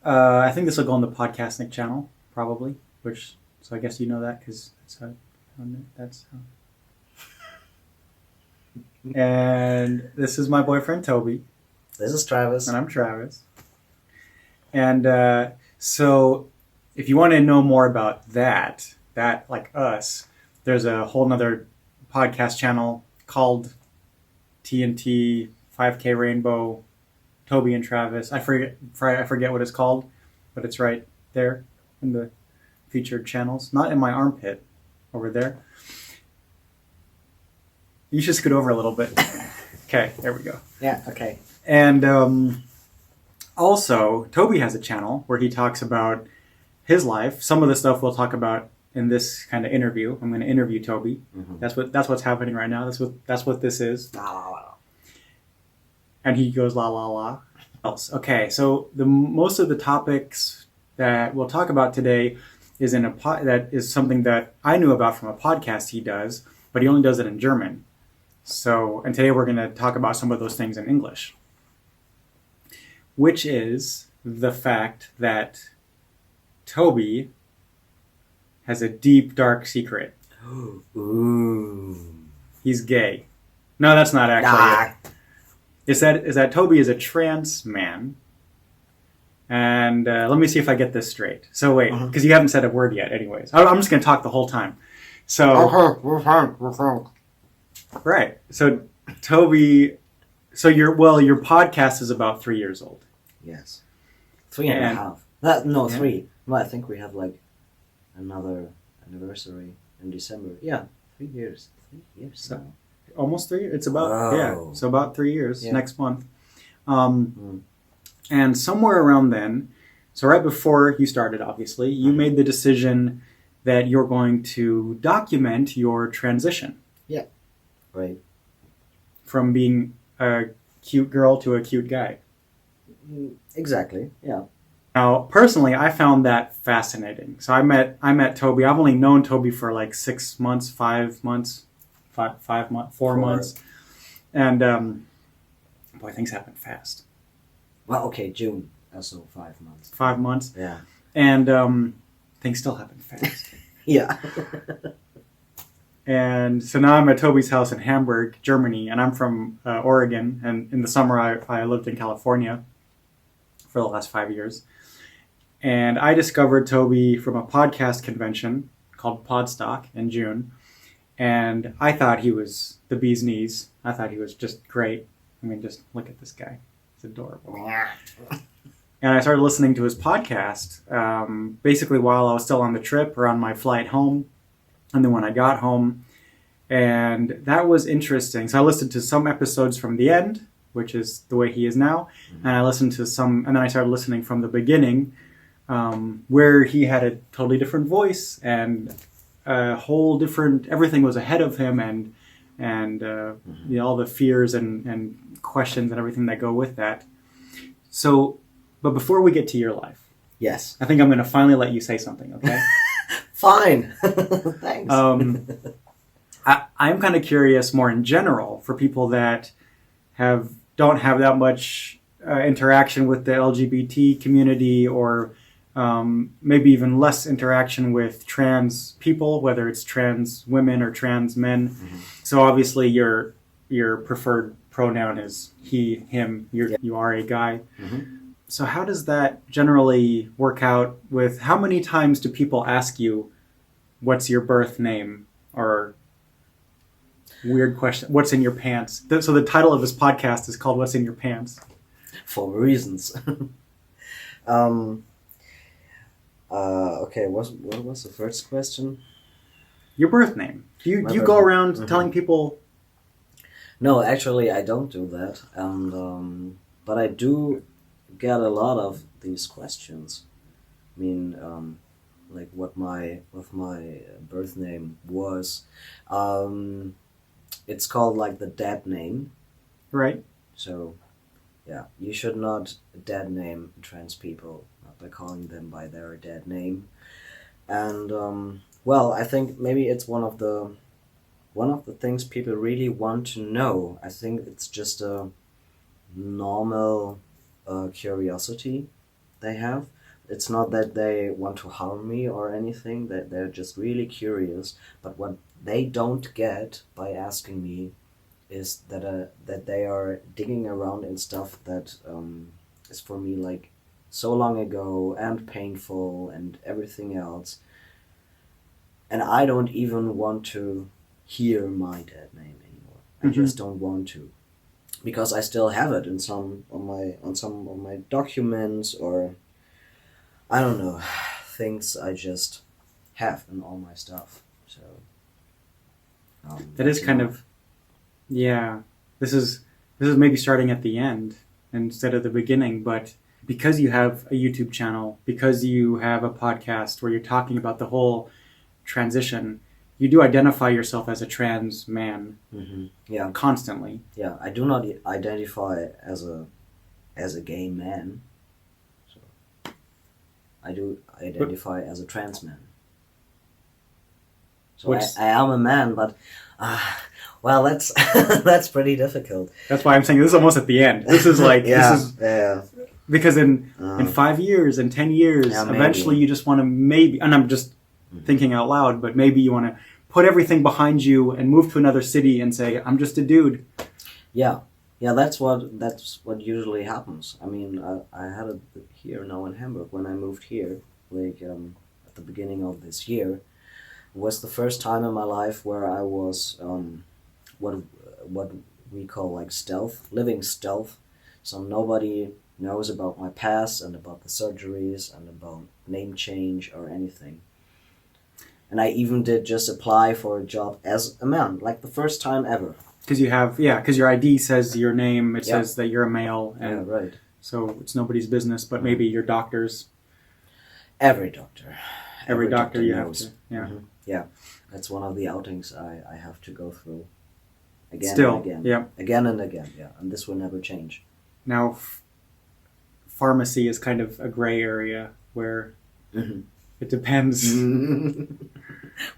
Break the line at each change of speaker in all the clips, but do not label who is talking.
I think this will go on the Podcastnik channel, probably. So I guess you know that because that's how. And this is my boyfriend Toby.
This is Travis.
And I'm Travis. And so, if you want to know more about that like us, there's a whole nother podcast channel called TNT 5K Rainbow, Toby and Travis. I forget what it's called, but it's right there in the featured channels. Not in my armpit, over there. You should scoot over a little bit. Okay, there we go.
Yeah, okay.
And also, Toby has a channel where he talks about his life. Some of the stuff we'll talk about in this kind of interview. I'm going to interview Toby. Mm-hmm. That's what's happening right now. That's what this is. And he goes la la la. Else. Okay, so most of the topics that we'll talk about today is that is something that I knew about from a podcast he does, but he only does it in German. And today we're going to talk about some of those things in English, which is the fact that Toby has a deep, dark secret.
Ooh.
He's gay. No, that's not actually it. Is that Toby is a trans man. And let me see if I get this straight. So wait, because you haven't said a word yet anyways. I'm just going to talk the whole time. So... Right. So, Toby, your podcast is about 3 years old.
Yes. 3.5. 3. Well, I think we have like another anniversary in December. Yeah, 3 years. 3 years
so,
now.
Almost 3 years? It's about, so about 3 years next month. And somewhere around then, so right before you started, obviously, you made the decision that you're going to document your transition.
Yeah. Right.
From being a cute girl to a cute guy.
Exactly, yeah.
Now, personally, I found that fascinating. So I met Toby. I've only known Toby for like 6 months, 5 months, 4 months. And, boy, things happen fast.
Well, okay, June, so 5 months.
5 months?
Yeah.
And things still happen fast.
Yeah.
And so now I'm at Toby's house in Hamburg, Germany, and I'm from Oregon. And in the summer, I lived in California for the last 5 years. And I discovered Toby from a podcast convention called Podstock in June. And I thought he was the bee's knees. I thought he was just great. I mean, just look at this guy. He's adorable. And I started listening to his podcast basically while I was still on the trip or on my flight home. And then when I got home, and that was interesting. So I listened to some episodes from the end, which is the way he is now. And I listened to and then I started listening from the beginning, where he had a totally different voice and a whole different, everything was ahead of him and all the fears and questions and everything that go with that. So, but before we get to your life.
Yes.
I think I'm going to finally let you say something, okay?
Fine. Thanks.
I'm kind of curious more in general for people that don't have that much interaction with the LGBT community or maybe even less interaction with trans people, whether it's trans women or trans men. Mm-hmm. So obviously your preferred pronoun is he, him, you are a guy. Mm-hmm. So how does that generally work out with how many times do people ask you, what's your birth name? Or weird question, what's in your pants? So the title of this podcast is called What's in Your Pants?
For reasons. Okay, what was the first question?
Your birth name. Do you go around telling people?
No, actually I don't do that. And but I do get a lot of these questions. I mean, like what my birth name was. It's called like the dead name.
Right.
So, yeah, you should not dead name trans people by calling them by their dead name. And well, I think maybe it's one of the things people really want to know. I think it's just a normal curiosity they have. It's not that they want to harm me or anything, that they're just really curious. But what they don't get by asking me is that they are digging around in stuff that is for me like so long ago and painful and everything else. And I don't even want to hear my dead name anymore. I just don't want to. Because I still have it in some of my documents, or I don't know, things I just have in all my stuff. So
that is kind of, yeah. This is maybe starting at the end instead of the beginning, but because you have a YouTube channel, because you have a podcast where you're talking about the whole transition, you do identify yourself as a trans man.
Yeah.
Constantly.
Yeah, I do not identify as a gay man. So I do identify as a trans man. So I am a man, but well, that's that's pretty difficult.
That's why I'm saying this is almost at the end. This is like
yeah.
Because in 5 years, in 10 years, eventually you just want to maybe, and I'm just thinking out loud, but maybe you want to put everything behind you and move to another city and say, I'm just a dude.
Yeah, that's what usually happens. I mean, I had it here now in Hamburg when I moved here, like at the beginning of this year. It was the first time in my life where I was what we call like living stealth. So nobody knows about my past and about the surgeries and about name change or anything. And I even did just apply for a job as a man, like the first time ever. Because
your ID says your name, it says that you're a male. And
right.
So it's nobody's business, but maybe your doctors.
Every doctor.
Every doctor you knows. Have to. Yeah.
Mm-hmm. Yeah. That's one of the outings I have to go through. Again and again.
Yeah.
Again and again, yeah. And this will never change.
Now, pharmacy is kind of a gray area where it depends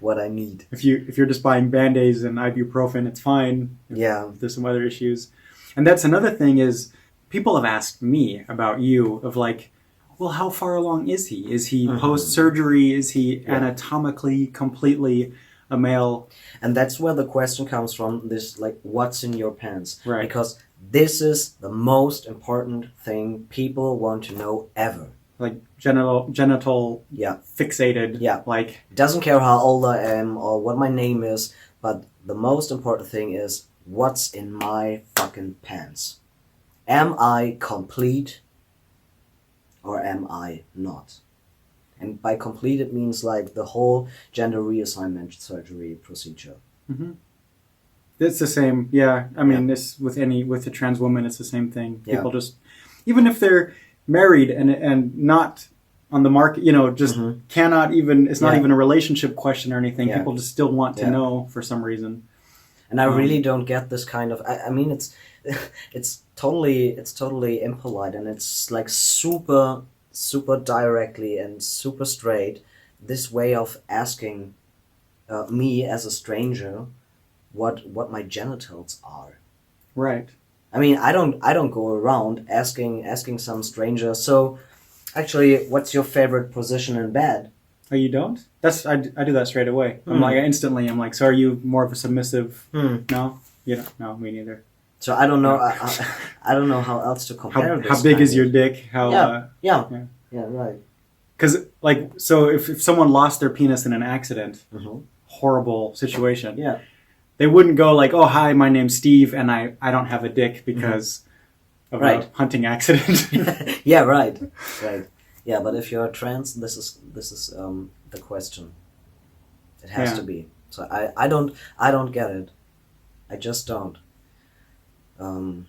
what I need.
If you're just buying Band-Aids and ibuprofen, it's fine. If there's some other issues. And that's another thing is people have asked me about you of like, well, how far along is he? Is he post-surgery? Is he anatomically completely a male?
And that's where the question comes from, this like, what's in your pants?
Right.
Because this is the most important thing people want to know ever.
Like genital fixated.
Yeah.
Like,
it doesn't care how old I am or what my name is, but the most important thing is what's in my fucking pants. Am I complete or am I not? And by complete it means like the whole gender reassignment surgery procedure.
Mm-hmm. It's the same. Yeah. I mean, this with a trans woman, it's the same thing. People just, even if they're married and not on the market, just cannot even, it's not even a relationship question or anything. People just still want to know for some reason.
And I really don't get this kind of, I mean, it's totally impolite, and it's like super directly and super straight, this way of asking me as a stranger what my genitals are.
Right.
I mean, I don't go around asking some stranger, so actually, what's your favorite position in bed?
Oh, you don't? I do that straight away. I'm like, so are you more of a submissive? No? You don't? No, me neither.
So I don't know. I don't know how else to compare this.
How big is your dick?
Yeah, right.
Because so if someone lost their penis in an accident, horrible situation.
Yeah.
They wouldn't go like, oh, hi, my name's Steve, and I don't have a dick because of a hunting accident.
Yeah, right. Yeah, but if you're trans, this is the question. It has to be. So I don't get it. I just don't. And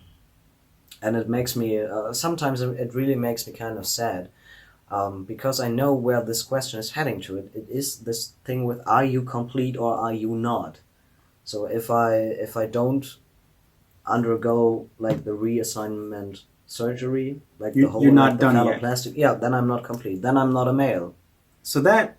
it makes me sometimes it really makes me kind of sad, because I know where this question is heading to. It is this thing with, are you complete or are you not? So if I don't undergo like the reassignment surgery, like the whole
you're not done yet.
Then I'm not complete. Then I'm not a male.
So that,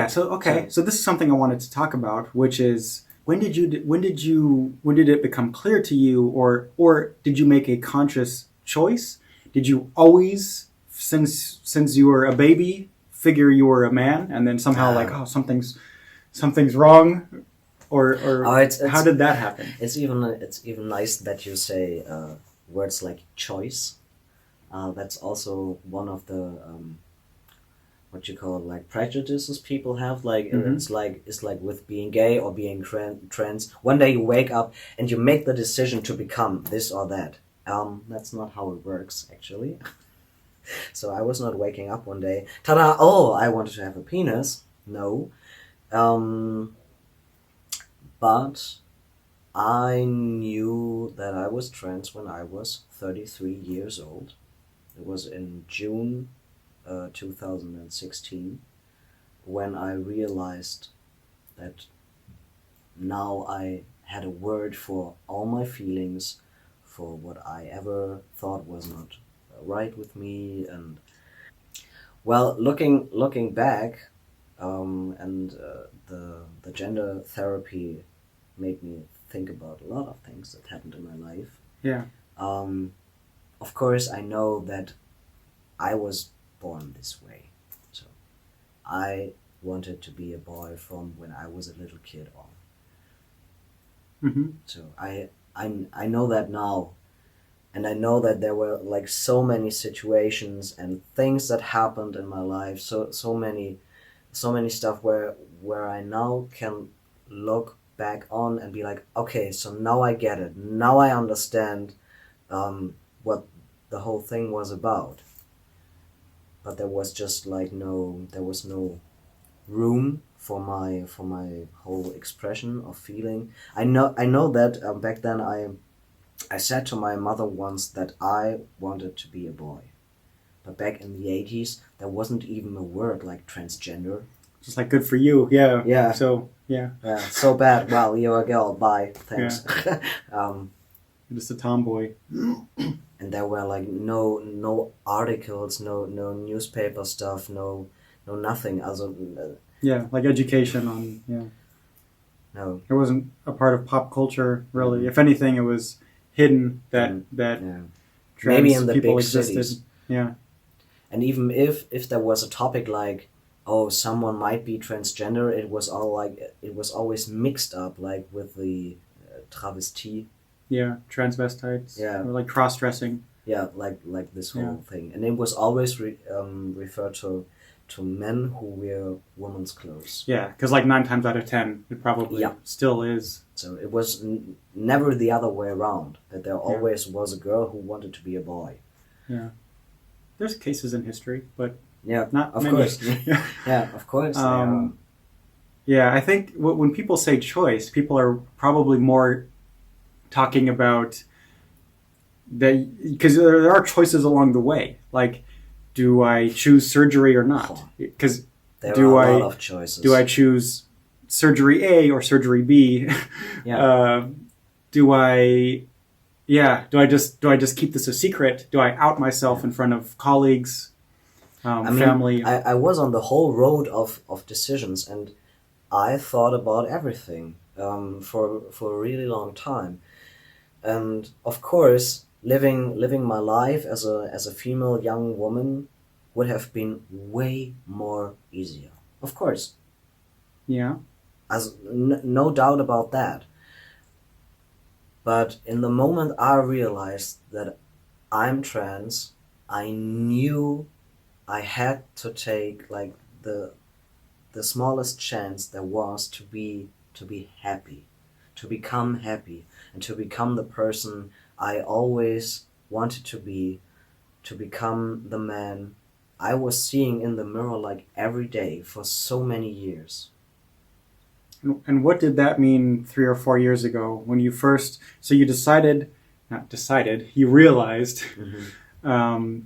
So this is something I wanted to talk about, which is when did it become clear to you, or did you make a conscious choice? Did you always since you were a baby, figure you were a man, and then somehow like, oh, something's wrong, or how did that happen?
It's even nice that you say words like choice. That's also one of the what you call like prejudices people have. Like it's like with being gay or being trans. One day you wake up and you make the decision to become this or that. That's not how it works actually. So I was not waking up one day, ta-da! Oh, I wanted to have a penis. No, but I knew that I was trans when I was 33 years old. It was in June 2016 when I realized that now I had a word for all my feelings, for what I ever thought was not right with me. And well, looking back, and the gender therapy made me think about a lot of things that happened in my life.
Yeah.
Of course, I know that I was born this way. So I wanted to be a boy from when I was a little kid on.
Mm-hmm.
So I know that now. And I know that there were like so many situations and things that happened in my life, so many stuff where I now can look back on and be like, okay, so now I get it. Now I understand what the whole thing was about. But there was just like there was no room for my whole expression of feeling. I know that back then I said to my mother once that I wanted to be a boy. But back in the 80s, there wasn't even a word like transgender.
Just like, good for you. Yeah.
Yeah.
So, yeah.
Yeah, so bad. Well, you're a girl. Bye. Thanks.
Yeah. You're just a tomboy.
And there were like no articles, no newspaper stuff, no nothing.
Yeah, like education on, yeah.
No.
It wasn't a part of pop culture, really. If anything, it was hidden that
yeah.
trans
maybe in the
people
big
existed.
cities.
Yeah.
And even if there was a topic like, oh, someone might be transgender, it was always mixed up like with the travesty.
Yeah, transvestites.
Yeah.
Or like cross-dressing.
Yeah, like this whole thing, and it was always referred to men who wear women's clothes.
Yeah, because like 9 times out of 10, it probably still is.
So it was never the other way around, that there always was a girl who wanted to be a boy.
Yeah. There's cases in history, but
not of
many.
course. Yeah, of course.
Yeah, I think when people say choice, people are probably more talking about because there are choices along the way. Like, do I choose surgery or not? Because
there are a lot of choices.
Do I choose surgery A or surgery B?
Yeah.
Do I just keep this a secret? Do I out myself in front of colleagues, family?
I was on the whole road of decisions, and I thought about everything for a really long time. And of course, living my life as a female young woman would have been way more easier. Of course.
Yeah.
As no doubt about that. But in the moment I realized that I'm trans, I knew I had to take like the smallest chance there was to be happy, to become happy, and to become the person I always wanted to be, to become the man I was seeing in the mirror like every day for so many years.
And what did that mean 3 or 4 years ago when you first? So you you realized.
Mm-hmm.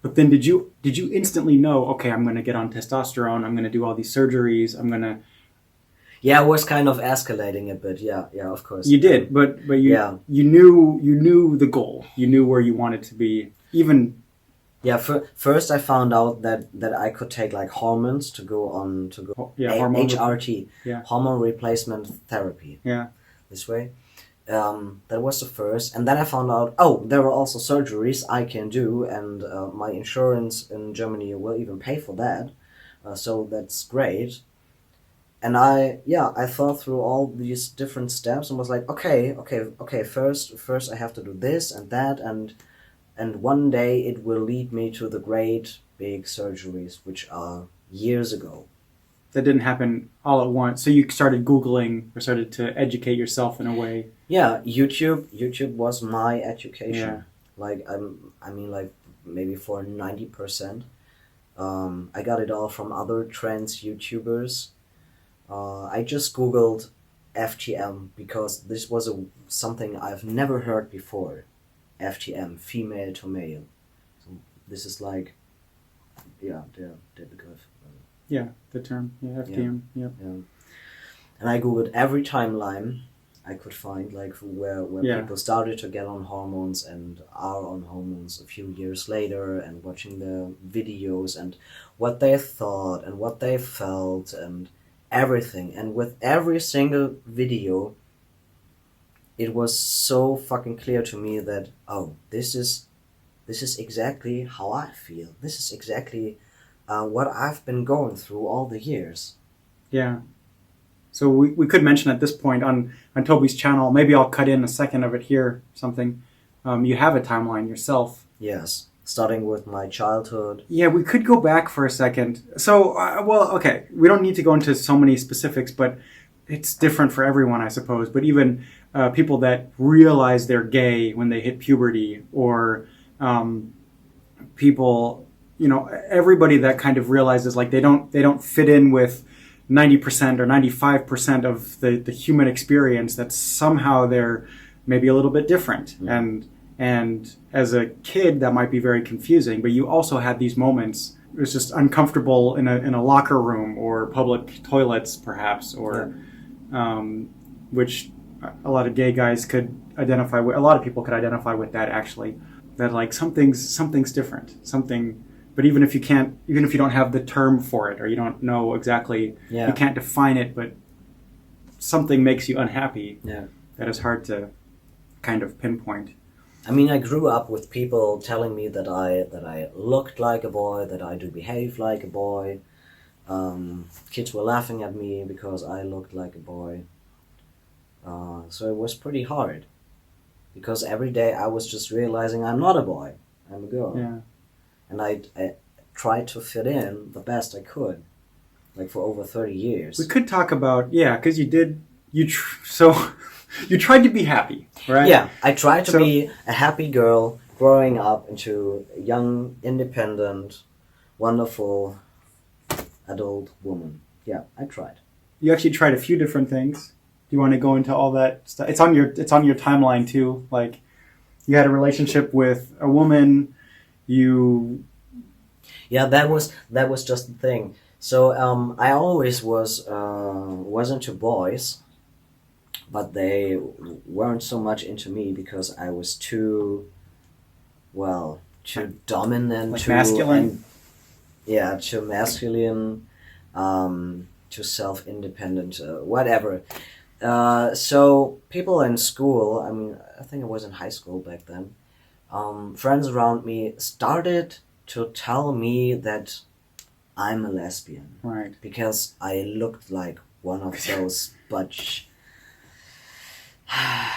But then did you instantly know? Okay, I'm going to get on testosterone. I'm going to do all these surgeries. I'm going to.
Yeah, it was kind of escalating a bit. Yeah, of course.
You did, but you knew the goal. You knew where you wanted to be. Even.
Yeah, first I found out that I could take like hormones to go
HRT,
hormone replacement therapy.
Yeah,
this way, That was the first, and then I found out, oh, there are also surgeries I can do, and my insurance in Germany will even pay for that, so that's great. And I thought through all these different steps and was like, okay, first I have to do this and that, and one day it will lead me to the great big surgeries, which are years ago.
That didn't happen all at once. So you started Googling or started to educate yourself in a way.
Yeah, YouTube was my education.
Yeah.
Like I mean, like maybe for 90%. I got it all from other trans YouTubers. I just Googled FTM because this was something I've never heard before. FTM, female to male. So this is like, yeah, the begriff.
Yeah, the term. Yeah, FTM. Yeah.
And I Googled every timeline I could find, like where people started to get on hormones and are on hormones a few years later, and watching the videos and what they thought and what they felt and everything. And with every single video, it was so fucking clear to me that, oh, this is exactly how I feel. This is exactly what I've been going through all the years.
Yeah. So we could mention at this point on Toby's channel, maybe I'll cut in a second of it here, something. You have a timeline yourself.
Yes, starting with my childhood.
Yeah, we could go back for a second. So, okay, we don't need to go into so many specifics, but it's different for everyone, I suppose. But even people that realize they're gay when they hit puberty, or people, everybody that kind of realizes like they don't fit in with 90% or 95% of the human experience, that somehow they're maybe a little bit different. Mm-hmm. And as a kid, that might be very confusing, but you also had these moments. It was just uncomfortable in a locker room or public toilets, perhaps, or which a lot of gay guys could identify with. A lot of people could identify with that, actually, that like something's different, something. But even if you don't have the term for it, or you don't know exactly, you can't define it, but something makes you unhappy. Yeah, that is hard to kind of pinpoint.
I mean, I grew up with people telling me that I looked like a boy, that I do behave like a boy. Kids were laughing at me because I looked like a boy. So it was pretty hard, because every day I was just realizing I'm not a boy, I'm a girl. Yeah. And I tried to fit in the best I could, like for over 30 years.
We could talk about, because you tried to be happy, right?
Yeah, I tried to be a happy girl growing up into a young, independent, wonderful adult woman. Yeah, I tried.
You actually tried a few different things. Do you want to go into all that stuff? It's on your timeline too. Like, you had a relationship with a woman.
Yeah, that was just the thing. So I always was into boys, but they weren't so much into me because I was too dominant,
like too masculine.
Too masculine, too self-independent, whatever. So people in school, I mean, I think I was in high school back then. Friends around me started to tell me that I'm a lesbian.
Right.
Because I looked like one of those butch... yeah.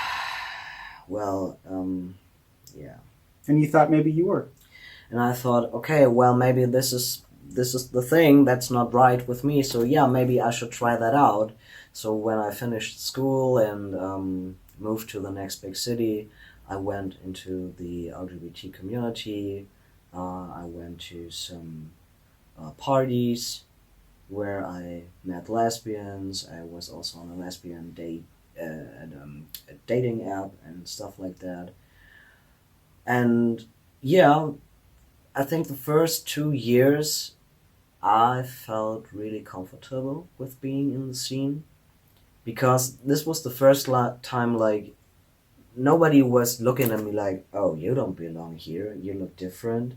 And you thought maybe you were.
And I thought, okay, well, maybe this is the thing that's not right with me, so yeah, maybe I should try that out. So when I finished school and moved to the next big city, I went into the LGBT community. I went to some parties where I met lesbians. I was also on a lesbian date at a dating app and stuff like that. And yeah, I think the first 2 years I felt really comfortable with being in the scene, because this was the first time like nobody was looking at me like, oh, you don't belong here, you look different.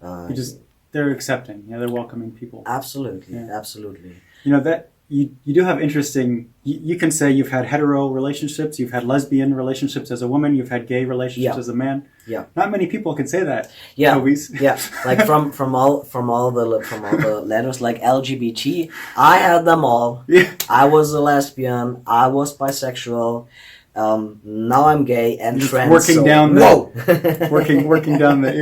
They're accepting, they're welcoming people.
Absolutely, absolutely.
You know, that you do have interesting. You can say you've had hetero relationships, you've had lesbian relationships as a woman, you've had gay relationships as a man.
Yeah.
Not many people can say that.
Yeah.
Toby's.
Yeah. Like from all the letters like LGBT, I had them all.
Yeah.
I was a lesbian. I was bisexual. Now I'm gay and
Just
trans.
working down
whoa.
working down the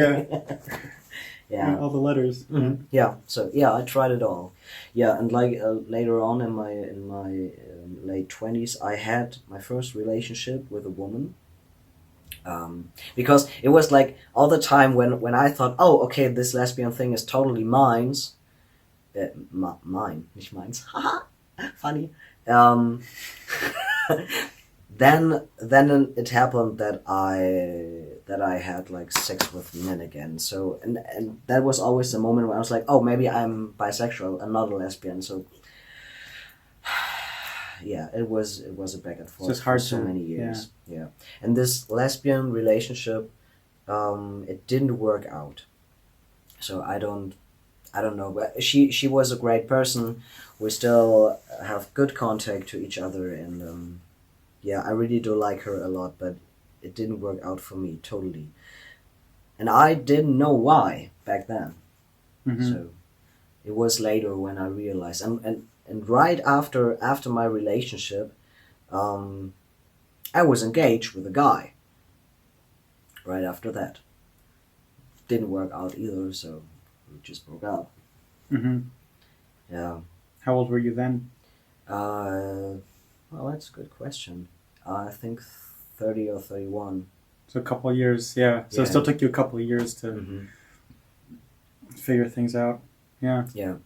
Yeah.
all the letters.
Mm-hmm. Yeah. So yeah, I tried it all. Yeah, and like later on in my late 20s, I had my first relationship with a woman. Because it was like all the time when I thought, oh, okay, this lesbian thing is totally mine, nicht meins. Funny. Then it happened that I had like sex with men again. So and that was always the moment where I was like, oh, maybe I'm bisexual and not a lesbian. So yeah, it was a back and forth for so many years. Yeah, and this lesbian relationship, it didn't work out. So I don't know. But she was a great person. We still have good contact to each other, and yeah, I really do like her a lot. But it didn't work out for me totally, and I didn't know why back then.
Mm-hmm.
So it was later when I realized, and right after my relationship, I was engaged with a guy. Right after that, didn't work out either, so we just broke up.
Mm-hmm.
Yeah.
How old were you then?
Well, that's a good question. I think 30 or 31.
So a couple of years, yeah. So it still took you a couple of years to figure things out. Yeah.
Yeah.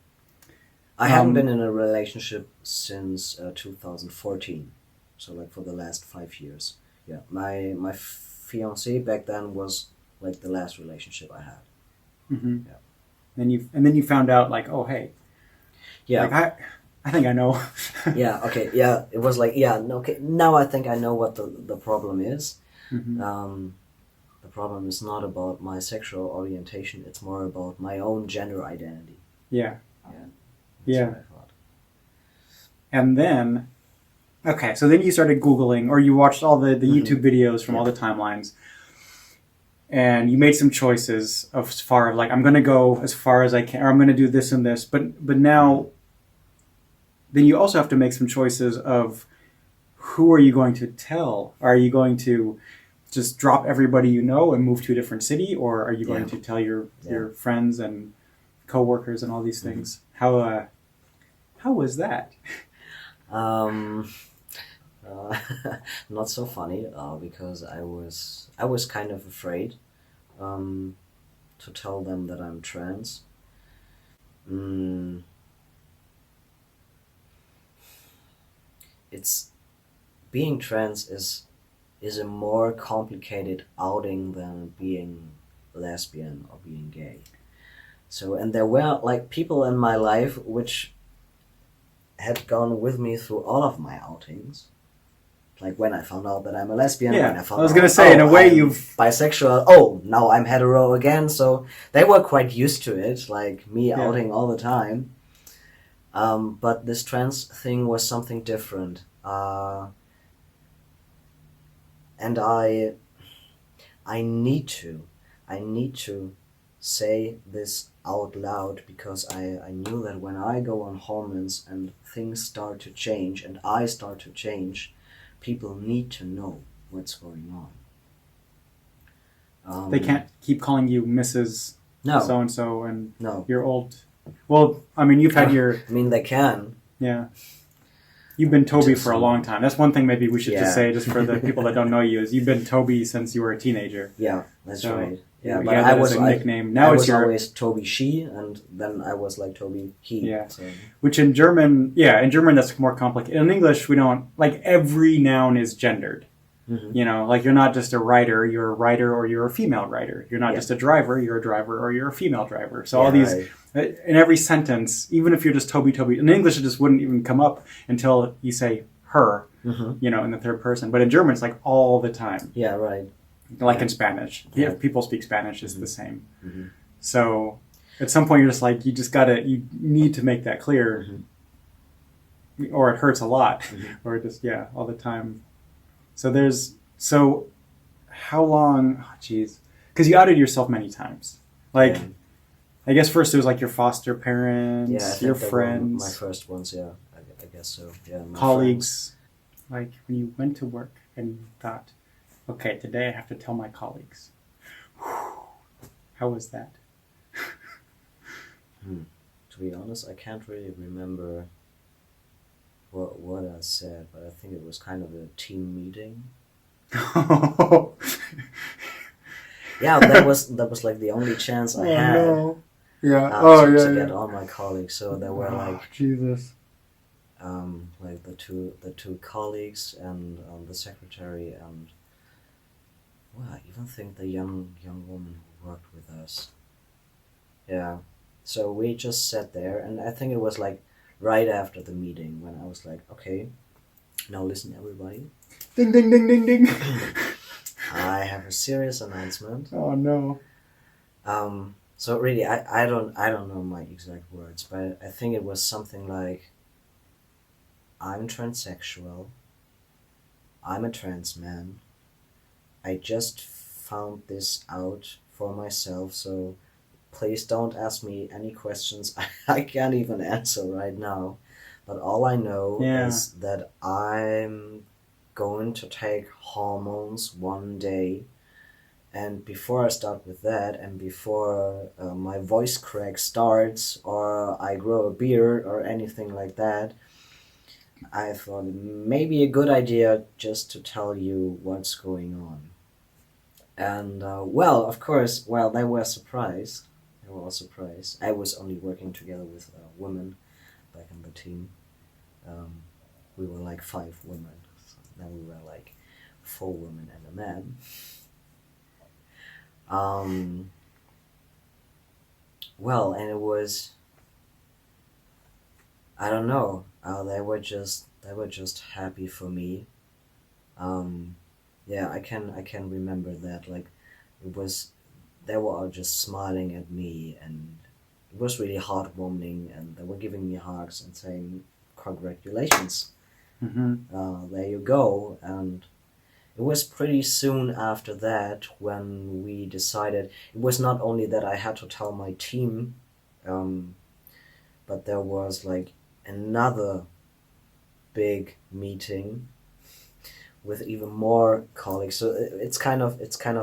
I haven't been in a relationship since 2014. So like for the last 5 years. Yeah. My fiancée back then was like the last relationship I had.
Mm-hmm.
Yeah.
Then you found out like, oh hey.
Yeah.
Like I think I know.
Yeah, okay, yeah. It was like, yeah, okay, now I think I know what the problem is.
Mm-hmm.
The problem is not about my sexual orientation, it's more about my own gender identity.
Yeah.
Yeah.
Yeah.
What I thought.
And then, okay, so then you started Googling, or you watched all the YouTube videos from all the timelines, and you made some choices of as far as like, I'm going to go as far as I can, or I'm going to do this and this, but now, then you also have to make some choices of who are you going to tell? Are you going to just drop everybody you know and move to a different city, or are you going to tell your friends and coworkers and all these things? How was that?
Not so funny, because I was kind of afraid to tell them that I'm trans. It's being trans is a more complicated outing than being lesbian or being gay. So, and there were like people in my life which had gone with me through all of my outings. Like when I found out that I'm a lesbian, when I found
I was going to say, in a way, you've
bisexual. Oh, now I'm hetero again. So they were quite used to it, like me outing all the time. But this trans thing was something different. And I need to say this out loud, because I knew that when I go on hormones and things start to change and I start to change, people need to know what's going on.
They can't keep calling you Mrs.
No.
So-and-so and
No.
you're old. Well, I mean, you've had your...
I mean, they can.
Yeah. You've been Toby for a long time. That's one thing maybe we should just say, just for the people that don't know you, is you've been Toby since you were a teenager.
Yeah, that's right. Yeah,
but I was a nickname. Now it's
always Toby she, and then I was like Toby he.
Yeah.
So.
Which in German that's more complicated. In English, we don't, like, every noun is gendered.
Mm-hmm.
You know, like, you're not just a writer, you're a writer or you're a female writer. You're not just a driver, you're a driver or you're a female driver. So all these, in every sentence, even if you're just Toby, in English it just wouldn't even come up until you say her, you know, in the third person. But in German, it's like all the time.
Yeah, right.
Like in Spanish. If people speak Spanish, it's the same. So at some point you're just like, you need to make that clear. or it hurts a lot,
Mhm.
or just all the time. So how long? Oh, geez, because you outed yourself many times. Like,
Yeah.
I guess first it was like your foster
Yeah, I
parents, your
think they were my
friends,
first ones. Yeah, I guess so. Yeah, my friends.
colleagues. Like when you went to work and you thought, okay, today I have to tell my colleagues. How was that?
To be honest, I can't really remember what I said, but I think it was kind of a team meeting. Yeah, that was like the only chance I had.
No. Yeah.
To get all my colleagues. So there were like
Jesus.
like the two colleagues and the secretary and well, I even think the young woman who worked with us. Yeah. So we just sat there, and I think it was like right after the meeting when I was like, okay, now listen, everybody.
Ding ding ding ding ding.
I have a serious announcement.
Oh no.
So really, I don't know my exact words, but I think it was something like, I'm transsexual. I'm a trans man. I just found this out for myself, so please don't ask me any questions I can't even answer right now. But all I know is that I'm going to take hormones one day. And before I start with that, and before my voice crack starts, or I grow a beard, or anything like that, I thought it may be a good idea just to tell you what's going on. And well, of course, they were surprised. They were all surprised. I was only working together with women back in the team. We were like 5 women. So then we were like 4 women and a man. Well, and it was, I don't know. They were just happy for me. Yeah, I can remember that. Like, it was, they were all just smiling at me, and it was really heartwarming. And they were giving me hugs and saying, "Congratulations, there you go." And it was pretty soon after that when we decided. It was not only that I had to tell my team, but there was like another big meeting with even more colleagues. So it's kind of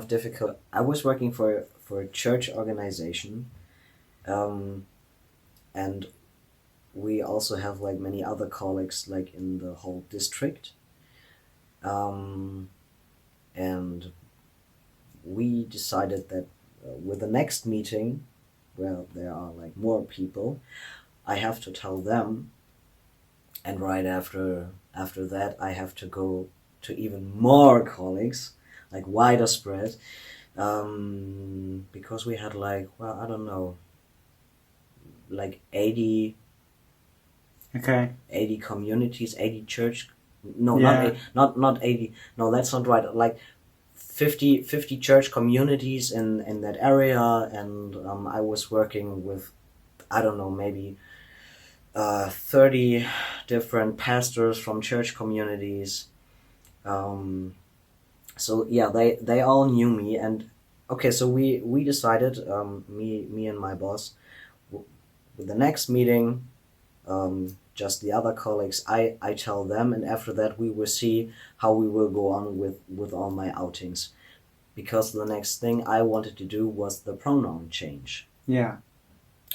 difficult. I was working for a church organization, and we also have like many other colleagues like in the whole district, and we decided that with the next meeting, where there are like more people, I have to tell them, and right after that I have to go to even more colleagues, like wider spread, because we had like, well, I don't know, like 80 communities, 80 church, no, not 80, no, that's not right, like 50 church communities in that area, and I was working with, I don't know, maybe 30 different pastors from church communities. So yeah, they all knew me, and okay, so we decided, me and my boss, with the next meeting, just the other colleagues, I tell them, and after that we will see how we will go on with all my outings, because the next thing I wanted to do was the pronoun change.
Yeah.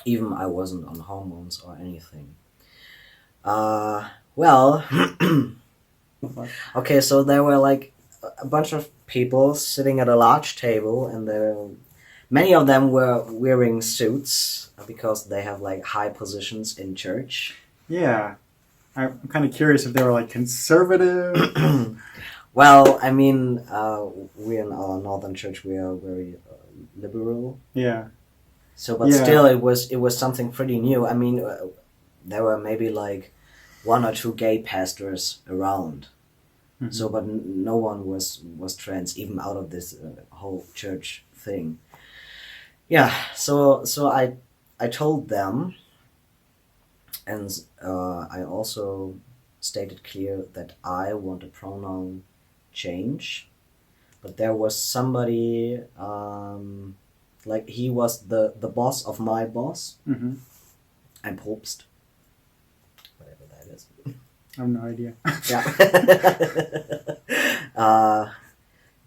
Even I wasn't on hormones or anything. Well, okay, so there were like a bunch of people sitting at a large table, and many of them were wearing suits because they have like high positions in church.
Yeah. I'm kind of curious if they were like conservative.
Well, I mean, we in our northern church, we are very liberal.
Yeah.
So, but still, it was something pretty new. I mean, there were maybe like 1 or 2 gay pastors around. Mm-hmm. So, but no one was trans, even out of this whole church thing. Yeah. So I told them, and I also stated clear that I want a pronoun change, but there was somebody, like he was the boss of my boss.
Mm-hmm.
Ein Propst, whatever that is.
I have no idea.
Yeah.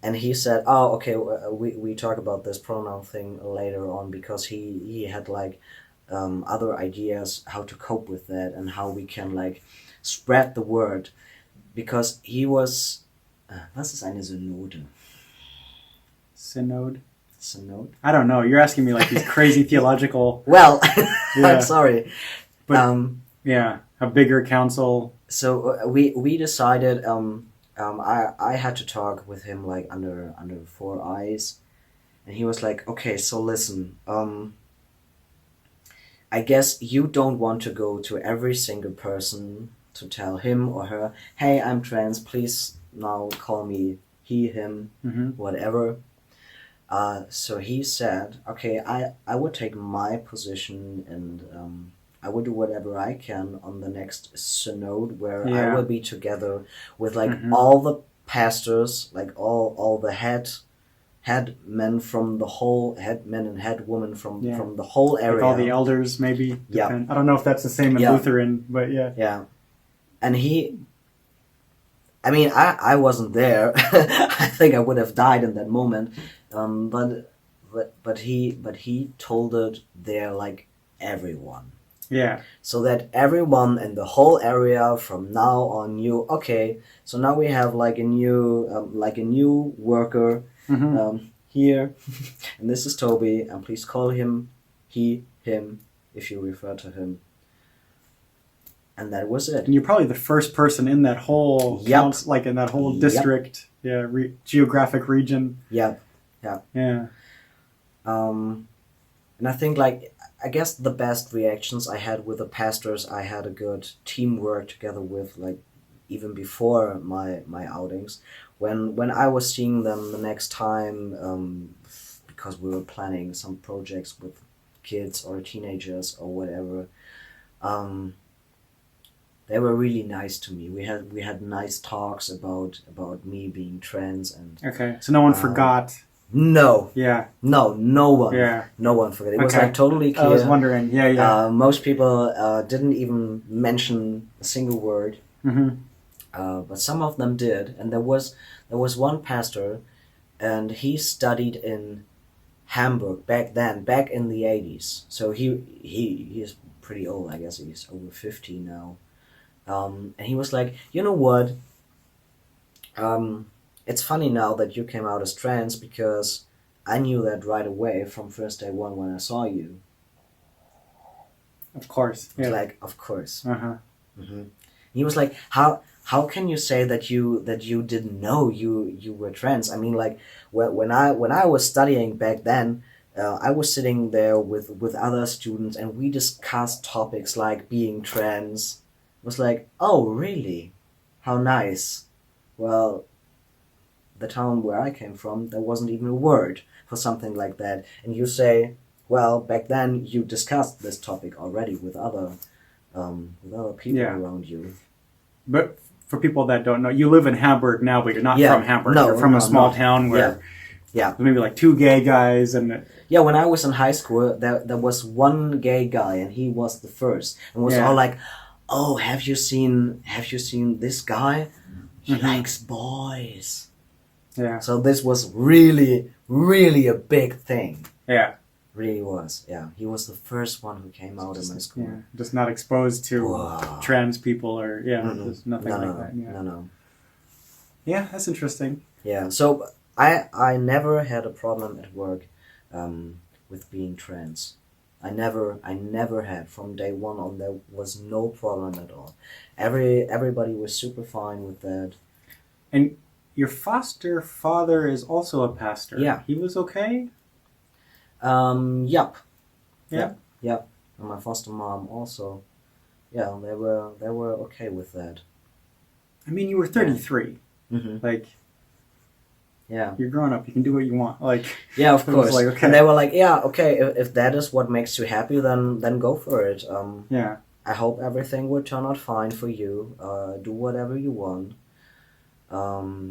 And he said, "Oh, okay. We talk about this pronoun thing later on because he had like other ideas how to cope with that and how we can like spread the word because he was. Was ist eine Synode?
Synod?
Synod?
I don't know. You're asking me like these crazy theological.
Well,
Yeah.
I'm sorry.
But, yeah, a bigger council.
So we decided. I had to talk with him like under four eyes, and he was like, "Okay, so listen. I guess you don't want to go to every single person to tell him or her, hey, I'm trans. Please now call me he, him,
Mm-hmm.
whatever." So he said, "Okay, I would take my position and I would do whatever I can on the next synod where I will be together with like all the pastors, like all the head men from the whole head men and head women from the whole area,
Like all the elders, maybe.
Yeah.
I don't know if that's the same in Lutheran, but yeah.
Yeah, and I mean, I wasn't there. I think I would have died in that moment. But he told it there like everyone.
Yeah.
So that everyone in the whole area from now on knew, okay, so now we have like a new worker here, and this is Toby, and please call him he, him, if you refer to him. And that was it.
And you're probably the first person in that whole council, like in that whole district, geographic region.
Yep.
Yeah.
And I think like, I guess the best reactions I had with the pastors, I had a good teamwork together with, like, even before my outings. When I was seeing them the next time, because we were planning some projects with kids or teenagers or whatever, they were really nice to me. We had nice talks about me being trans and.
Okay, so no one forgot.
No.
Yeah.
No one.
Yeah.
No one forgot. It was like totally clear.
I was wondering. Yeah.
Most people didn't even mention a single word.
Mm-hmm.
But some of them did, and there was one pastor, and he studied in Hamburg back in the 80s. So he is pretty old. I guess he's over 50 now. And he was like, you know what? It's funny now that you came out as trans because I knew that right away from first day one when I saw you.
Of course.
Yeah. Like, of course.
Uh-huh.
Mm-hmm. He was like, how can you say that you didn't know you were trans? I mean, like when I was studying back then, I was sitting there with other students and we discussed topics like being trans. It was like, oh really? How nice. Well, the town where I came from, there wasn't even a word for something like that. And you say, well, back then you discussed this topic already with other people around you.
But for people that don't know, you live in Hamburg now, but you're not from Hamburg. You're from a small town where there's maybe like two gay guys. And
yeah, when I was in high school, there was one gay guy, and he was the first, and was all like, "Oh, have you seen this guy? He likes boys."
Yeah.
So this was really, really a big thing.
Yeah.
Really was. Yeah. He was the first one who came out in my school.
Yeah. Just not exposed to trans people or there's nothing like that. Yeah.
No.
Yeah, that's interesting.
Yeah. So I never had a problem at work with being trans. I never had. From day one on, there was no problem at all. Everybody was super fine with that.
And your foster father is also a pastor.
Yeah.
He was okay?
Yep.
Yeah.
Yep. And my foster mom also. Yeah, they were okay with that.
I mean, you were 33.
Mm-hmm.
Like,
yeah,
you're grown up. You can do what you want. Like,
yeah, of course.
Like, okay.
And they were like, yeah, okay. If that is what makes you happy, then go for it.
Yeah.
I hope everything will turn out fine for you. Do whatever you want.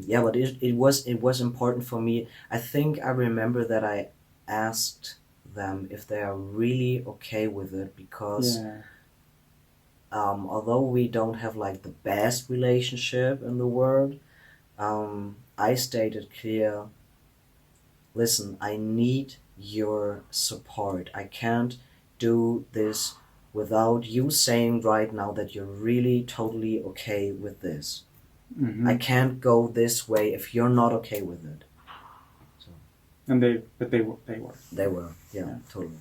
Yeah, but it was important for me. I think I remember that I asked them if they are really okay with it, because
Yeah.
although we don't have like the best relationship in the world, I stated clear, listen, I need your support. I can't do this without you saying right now that you're really totally okay with this.
Mm-hmm.
I can't go this way if you're not okay with it. So,
And they were.
they were, yeah. Totally.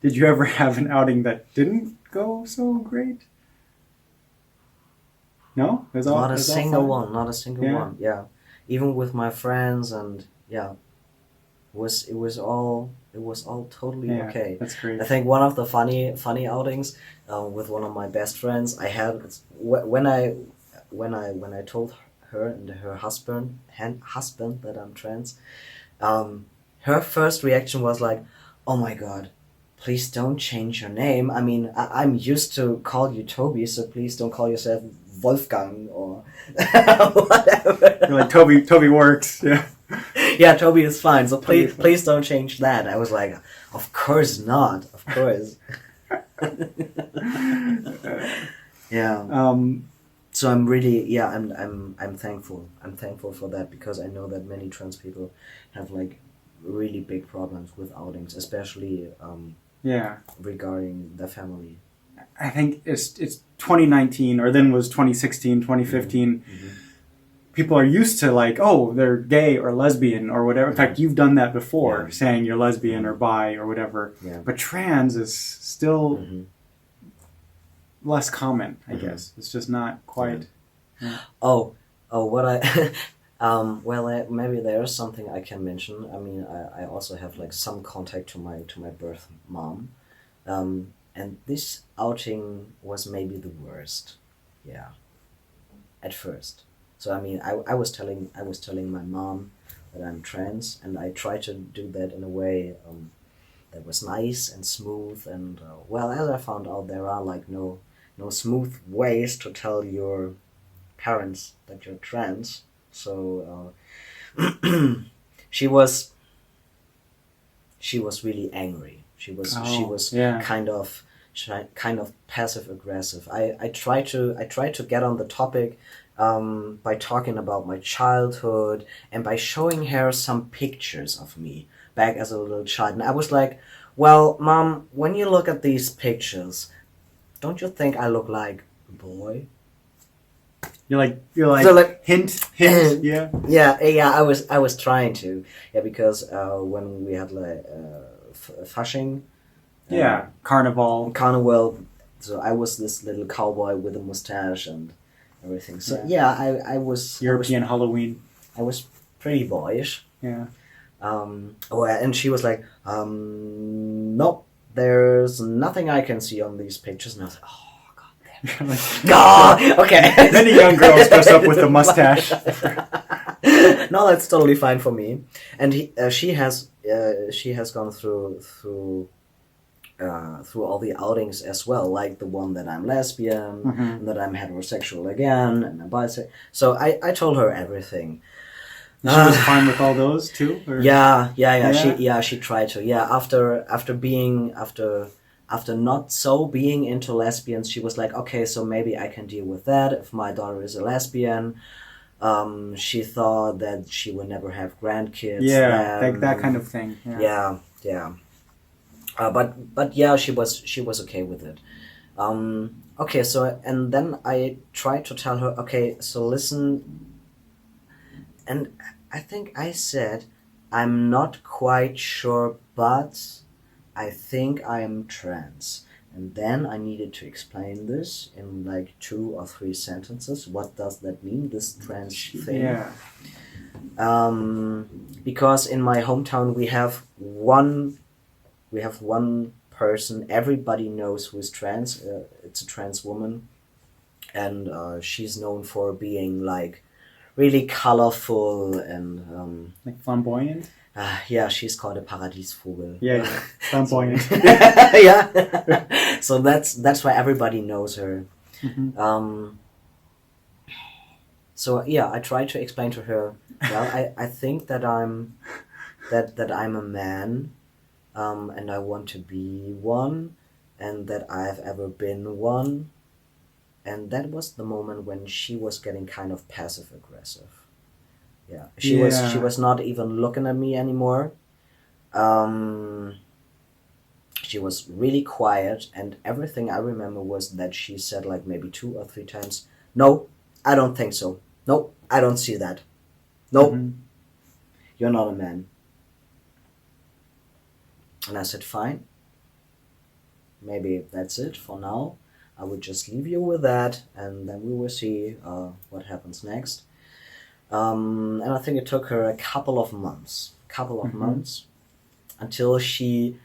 Did you ever have an outing that didn't go so great? No, it was all.
Not a
it was all
single
fun?
one. Not a single
Yeah.
one. Yeah, even with my friends, and yeah, it was all totally
Yeah,
okay.
that's great.
I think one of the funny outings with one of my best friends I had, when I told her and her husband that I'm trans, her first reaction was like, "Oh my God, please don't change your name. I mean, I'm used to call you Toby, so please don't call yourself Wolfgang or whatever."
You're like, Toby works. Yeah.
Yeah, Toby is fine. So
Toby is fine.
please don't change that. I was like, of course not. Of course. Yeah. So I'm really, yeah, I'm thankful. I'm thankful for that, because I know that many trans people have like really big problems with outings, especially
Yeah.
regarding their family.
I think it's 2019, or then was 2016, 2015.
Mm-hmm.
People are used to like, oh, they're gay or lesbian or whatever. In fact, you've done that before,
Yeah.
saying you're lesbian or bi or whatever.
Yeah.
But trans is still
Mm-hmm.
less common, I
Mhm.
guess. It's just not quite.
Oh, what I well, maybe there's something I can mention. I mean, I also have like some contact to my birth mom, and this outing was maybe the worst. Yeah, at first. So I mean, I was telling my mom that I'm trans, and I tried to do that in a way that was nice and smooth. And well, as I found out, there are like no smooth ways to tell your parents that you're trans. So she was really angry. She was
yeah.
kind of passive aggressive. I tried to get on the topic by talking about my childhood and by showing her some pictures of me back as a little child. And I was like, well, Mom, when you look at these pictures, don't you think I look like a boy?
You're like,
So, like,
hint, yeah.
Yeah. I was trying to, because when we had like Fasching,
Yeah, Carnival.
Carnival, so I was this little cowboy with a mustache and everything. So yeah, I was
European Halloween.
I was pretty boyish.
Yeah.
And she was like, nope, there's nothing I can see on these pictures. And I was like, oh, God damn.
Like,
God, okay.
Many young girls dress up with a mustache.
No, that's totally fine for me. And she has gone through all the outings as well, like the one that I'm lesbian, and that I'm heterosexual again, and I'm bisexual. So I told her everything.
She was fine with all those too? Or?
Yeah. She tried to. Yeah, after not so being into lesbians, she was like, okay, so maybe I can deal with that if my daughter is a lesbian. She thought that she would never have grandkids.
Yeah, like that kind of thing.
Yeah. But yeah, she was okay with it. Okay, so and then I tried to tell her, okay, so listen, and I think I said, I'm not quite sure, but I think I am trans. And then I needed to explain this in like 2 or 3 sentences. What does that mean, this trans thing?
Yeah.
Because in my hometown we have one person everybody knows who is trans. It's a trans woman, and she's known for being like really colorful and
Like flamboyant?
Yeah, she's called a Paradiesvogel.
Yeah, flamboyant.
Yeah. So that's why everybody knows her.
Mm-hmm.
So yeah, I tried to explain to her. Well, I think that I'm a man, and I want to be one, and that I've ever been one. And that was the moment when she was getting kind of passive aggressive. Yeah, she was not even looking at me anymore. She was really quiet, and everything I remember was that she said like maybe 2 or 3 times, "No, I don't think so. No, I don't see that. No,
Mm-hmm.
you're not a man." And I said, "Fine. Maybe that's it for now. I would just leave you with that, and then we will see what happens next." And I think it took her a couple of months until she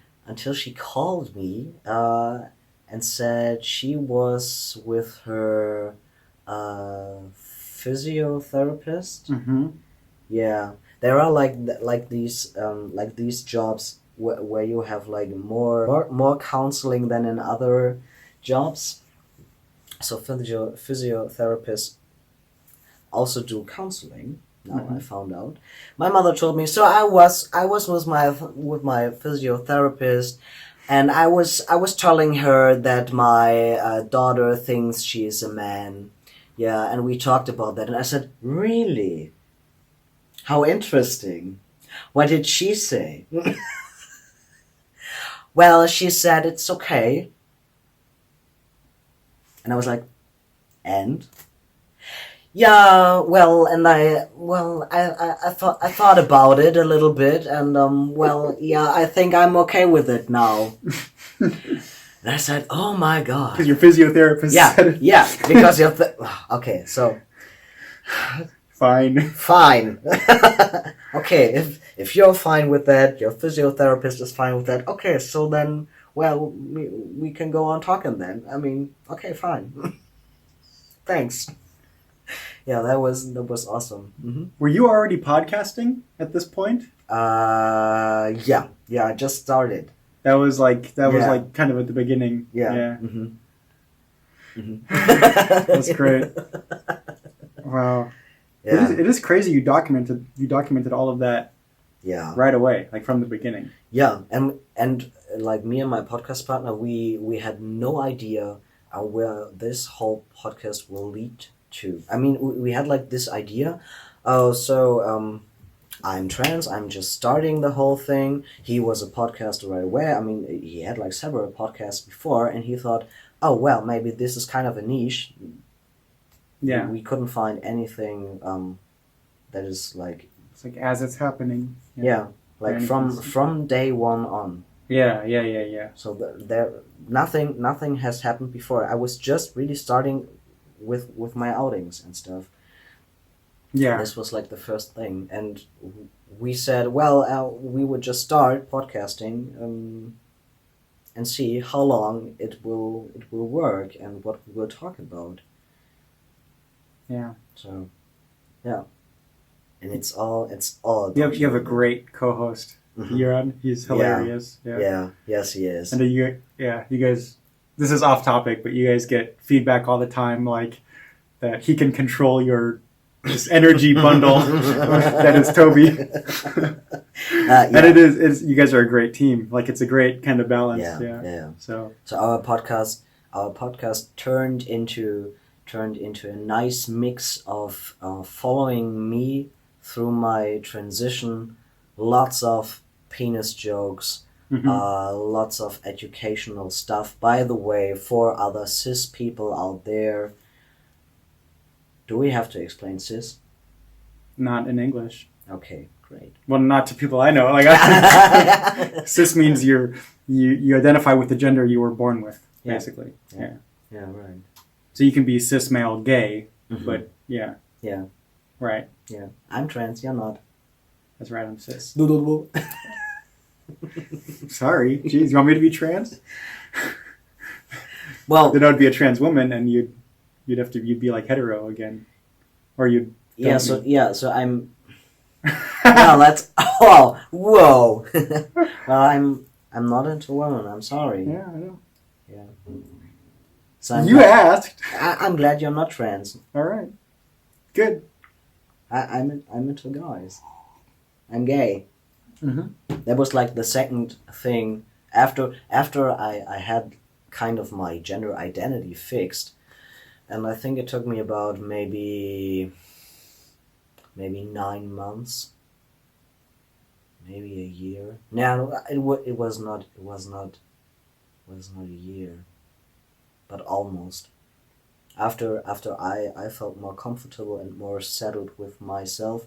called me and said she was with her physiotherapist.
Mm-hmm.
Yeah, there are like these jobs where you have like more counseling than in other jobs. So physiotherapists also do counseling. Now I found out. My mother told me. So I was with my physiotherapist, and I was telling her that my daughter thinks she is a man. Yeah, and we talked about that, and I said, "Really? How interesting. What did she say?" Well, she said it's okay. And I was like, "And?" Yeah, well, and I thought about it a little bit, and yeah, I think I'm okay with it now. And I said, "Oh my god!"
Because your physiotherapist said it.
Yeah, because you're okay. So
Fine.
Okay, if you're fine with that, your physiotherapist is fine with that. Okay, so then, well, we can go on talking then. I mean, okay, fine. Thanks. Yeah, that was awesome. Mm-hmm.
Were you already podcasting at this point?
Yeah, I just started.
That was like kind of at the beginning.
Yeah. Mm-hmm.
That's great. Wow.
Yeah.
It is crazy. You documented all of that.
Yeah.
Right away, like from the beginning.
Yeah, and like me and my podcast partner, we had no idea where this whole podcast will lead to. I mean, we had like this idea. Oh, so I'm trans. I'm just starting the whole thing. He was a podcaster right away. I mean, he had like several podcasts before, and he thought, oh well, maybe this is kind of a niche.
Yeah.
We couldn't find anything that is like.
It's like as it's happening.
Yeah, like from day one on.
Yeah.
So there nothing has happened before. I was just really starting with my outings and stuff.
Yeah.
This was like the first thing, and we said, well, we would just start podcasting and see how long it will work and what we will talk about.
Yeah.
So, yeah. And it's all.
You have a great co-host, Jörn. He's hilarious.
Yeah. Yes, he is.
And you guys. This is off topic, but you guys get feedback all the time, like that he can control this energy bundle that is Toby.
Yeah.
And it is. You guys are a great team. Like it's a great kind of balance.
Yeah.
So
our podcast turned into a nice mix of following me through my transition, lots of penis jokes, lots of educational stuff. By the way, for other cis people out there, do we have to explain cis?
Not in English.
Okay, great.
Well, not to people I know. Like cis means you identify with the gender you were born with, basically. Yeah,
right.
So you can be cis male gay, but yeah. Right.
Yeah. I'm trans, you're not.
That's right, I'm cis. Sorry. Jeez, you want me to be trans?
Well,
then I would be a trans woman, and you'd be like hetero again, or you'd.
So I'm. No, that's whoa. Well, I'm not into women. I'm sorry.
Yeah, I know.
Yeah. So
You asked.
I'm glad you're not trans.
All right. Good.
I'm into guys. I'm gay.
Mm-hmm.
That was like the second thing after I had kind of my gender identity fixed, and I think it took me about maybe 9 months, maybe a year. No, it was not a year, but almost. After I felt more comfortable and more settled with myself,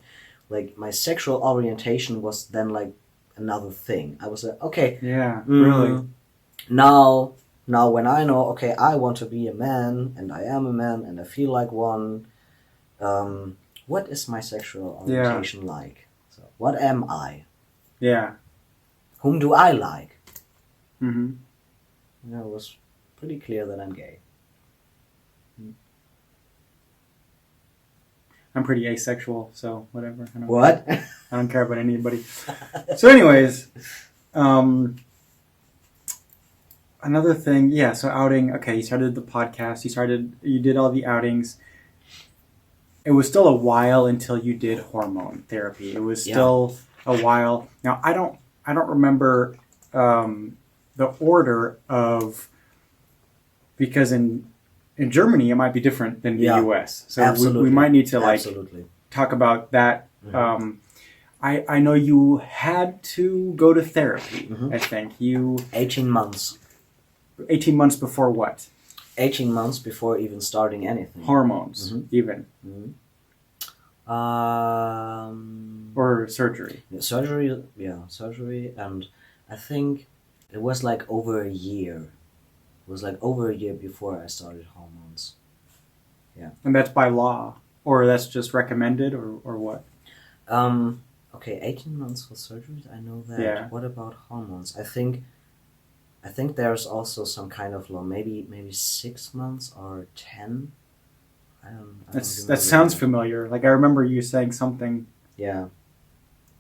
like my sexual orientation was then like another thing. I was like, okay,
Yeah, really.
now when I know, okay, I want to be a man and I am a man and I feel like one, what is my sexual orientation like? So what am I?
Yeah.
Whom do I like?
Mm-hmm.
You know, it was pretty clear that I'm gay.
I'm pretty asexual, so whatever.
What?
I don't care about anybody. So anyways, another thing, yeah, so outing, okay, you started the podcast, you did all the outings. It was still a while until you did hormone therapy. It was still a while. Now, I don't remember the order of, because in Germany it might be different than the US. So we might need to talk about that.
Mm-hmm.
I know you had to go to therapy. Mm-hmm. I think
18 months.
18 months before what?
18 months before even starting anything.
Hormones, even.
Mm-hmm.
Or surgery.
Surgery, and I think it was like over a year. It was like over a year before I started hormones. Yeah.
And that's by law? Or that's just recommended, or what?
Okay, 18 months for surgery, I know that.
Yeah.
What about hormones? I think there's also some kind of law, maybe 6 months or 10. I don't
that sounds familiar. Like I remember you saying something.
Yeah.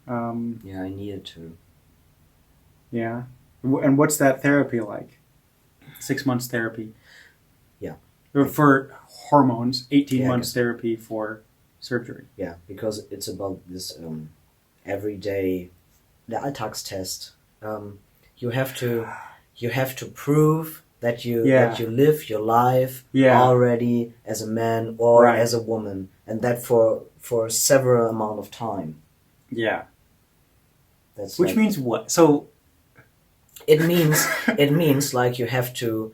Yeah, I needed to.
Yeah. And what's that therapy like? 6 months therapy.
Yeah.
For hormones, 18 months therapy for surgery.
Yeah, because it's about this everyday, the Alltagstest. You have to prove that you live your life already as a man or as a woman, and that for several amount of time.
Yeah.
That's
which means what? So
it means like you have to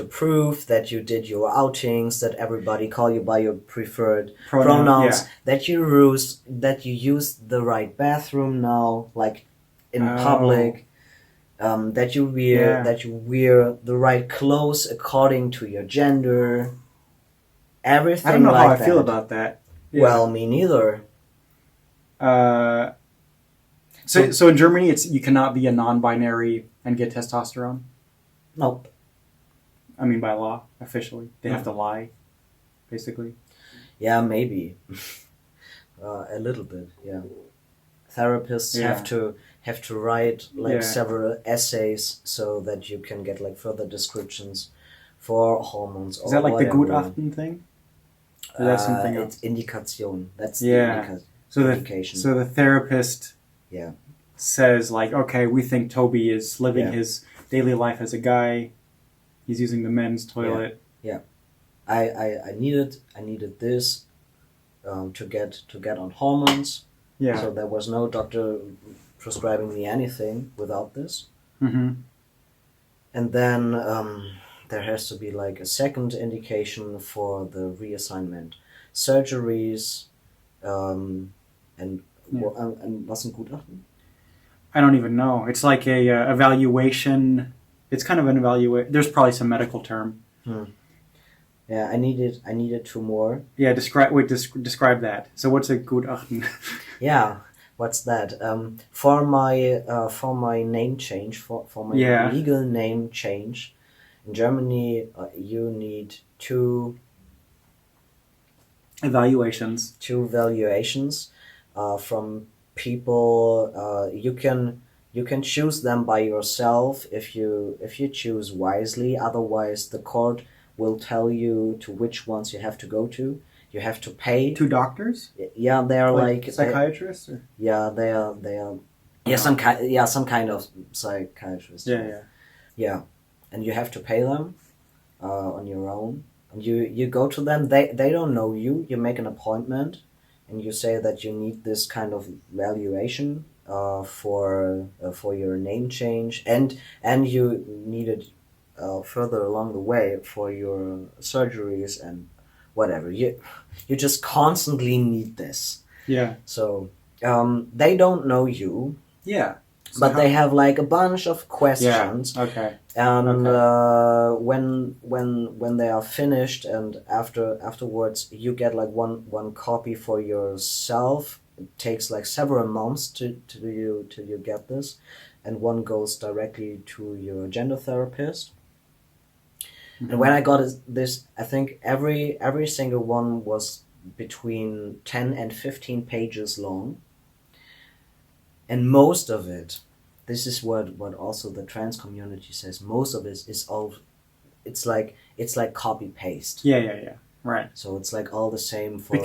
prove that you did your outings, that everybody call you by your preferred pronouns, that you use the right bathroom now, like in public. That you wear the right clothes according to your gender. Everything.
I don't know
like
how I
that.
feel about that. Yeah.
Well, me neither.
So in Germany, you cannot be a non-binary and get testosterone.
Nope.
I mean, by law, officially, they have to lie, basically.
Yeah, maybe. A little bit. Yeah. Therapists have to write several essays so that you can get like further descriptions for hormones.
Is that like the Gutachten thing? Or that's something else?
It's Indikation. That's the indication.
So the therapist says like, okay, we think Toby is living his daily life as a guy. He's using the men's toilet.
Yeah. I needed this to get on hormones. Yeah. So there was no doctor prescribing me anything without this.
Mm-hmm.
And then there has to be like a second indication for the reassignment surgeries, and was ein Gutachten?
I don't even know. It's like a evaluation. It's kind of an evaluation. There's probably some medical term.
Yeah, I needed 2 more.
Yeah, describe that. So what's a Gutachten?
Yeah, what's that? For my name change, for my legal name change, in Germany, you need 2
evaluations.
2 evaluations. from people. You can choose them by yourself if you choose wisely. Otherwise, the court will tell you to which ones you have to go to. You have to pay.
To doctors?
Yeah, they're like
psychiatrists.
Yeah, they are. Yeah, some kind of psychiatrist. Yeah, and you have to pay them on your own. And you go to them. They don't know you. You make an appointment, and you say that you need this kind of valuation for your name change, and you need it further along the way for your surgeries and whatever. You just constantly need this.
Yeah.
So they don't know you.
Yeah. So
but they have like a bunch of questions.
Yeah. Okay.
And when they are finished, and afterwards you get like one copy for yourself. It takes like several months till you get this, and one goes directly to your gender therapist. Mm-hmm. And when I got this, I think every single one was between 10 and 15 pages long, and most of it, this is what also the trans community says, most of it is all, it's like copy paste.
Yeah. Right.
So it's like all the same for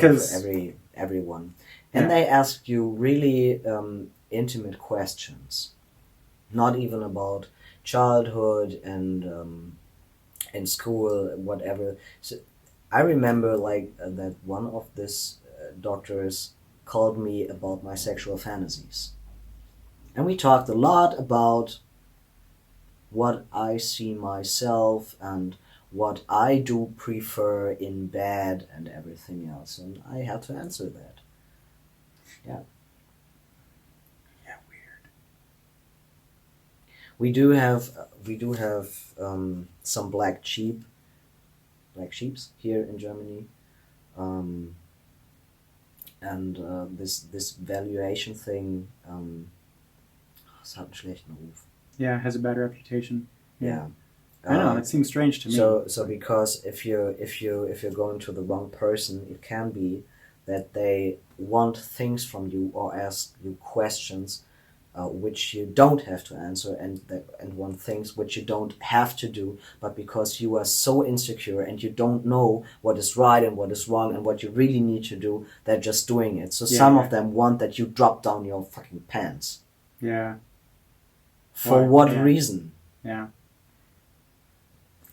everyone. And they ask you really intimate questions, not even about childhood and school, whatever. So I remember that one of these doctors called me about my sexual fantasies. And we talked a lot about what I see myself and what I do prefer in bed and everything else. And I had to answer that. Yeah.
Yeah, weird.
We do have some black sheeps here in Germany. And this valuation thing es hat einen schlechten Ruf.
Yeah, it has a bad reputation.
Yeah.
I know, it seems strange to me.
So because if you're going to the wrong person, it can be that they want things from you or ask you questions which you don't have to answer, and want things which you don't have to do, but because you are so insecure and you don't know what is right and what is wrong and what you really need to do, they're just doing it. So some of them want that you drop down your fucking pants.
Yeah.
For what reason?
Yeah.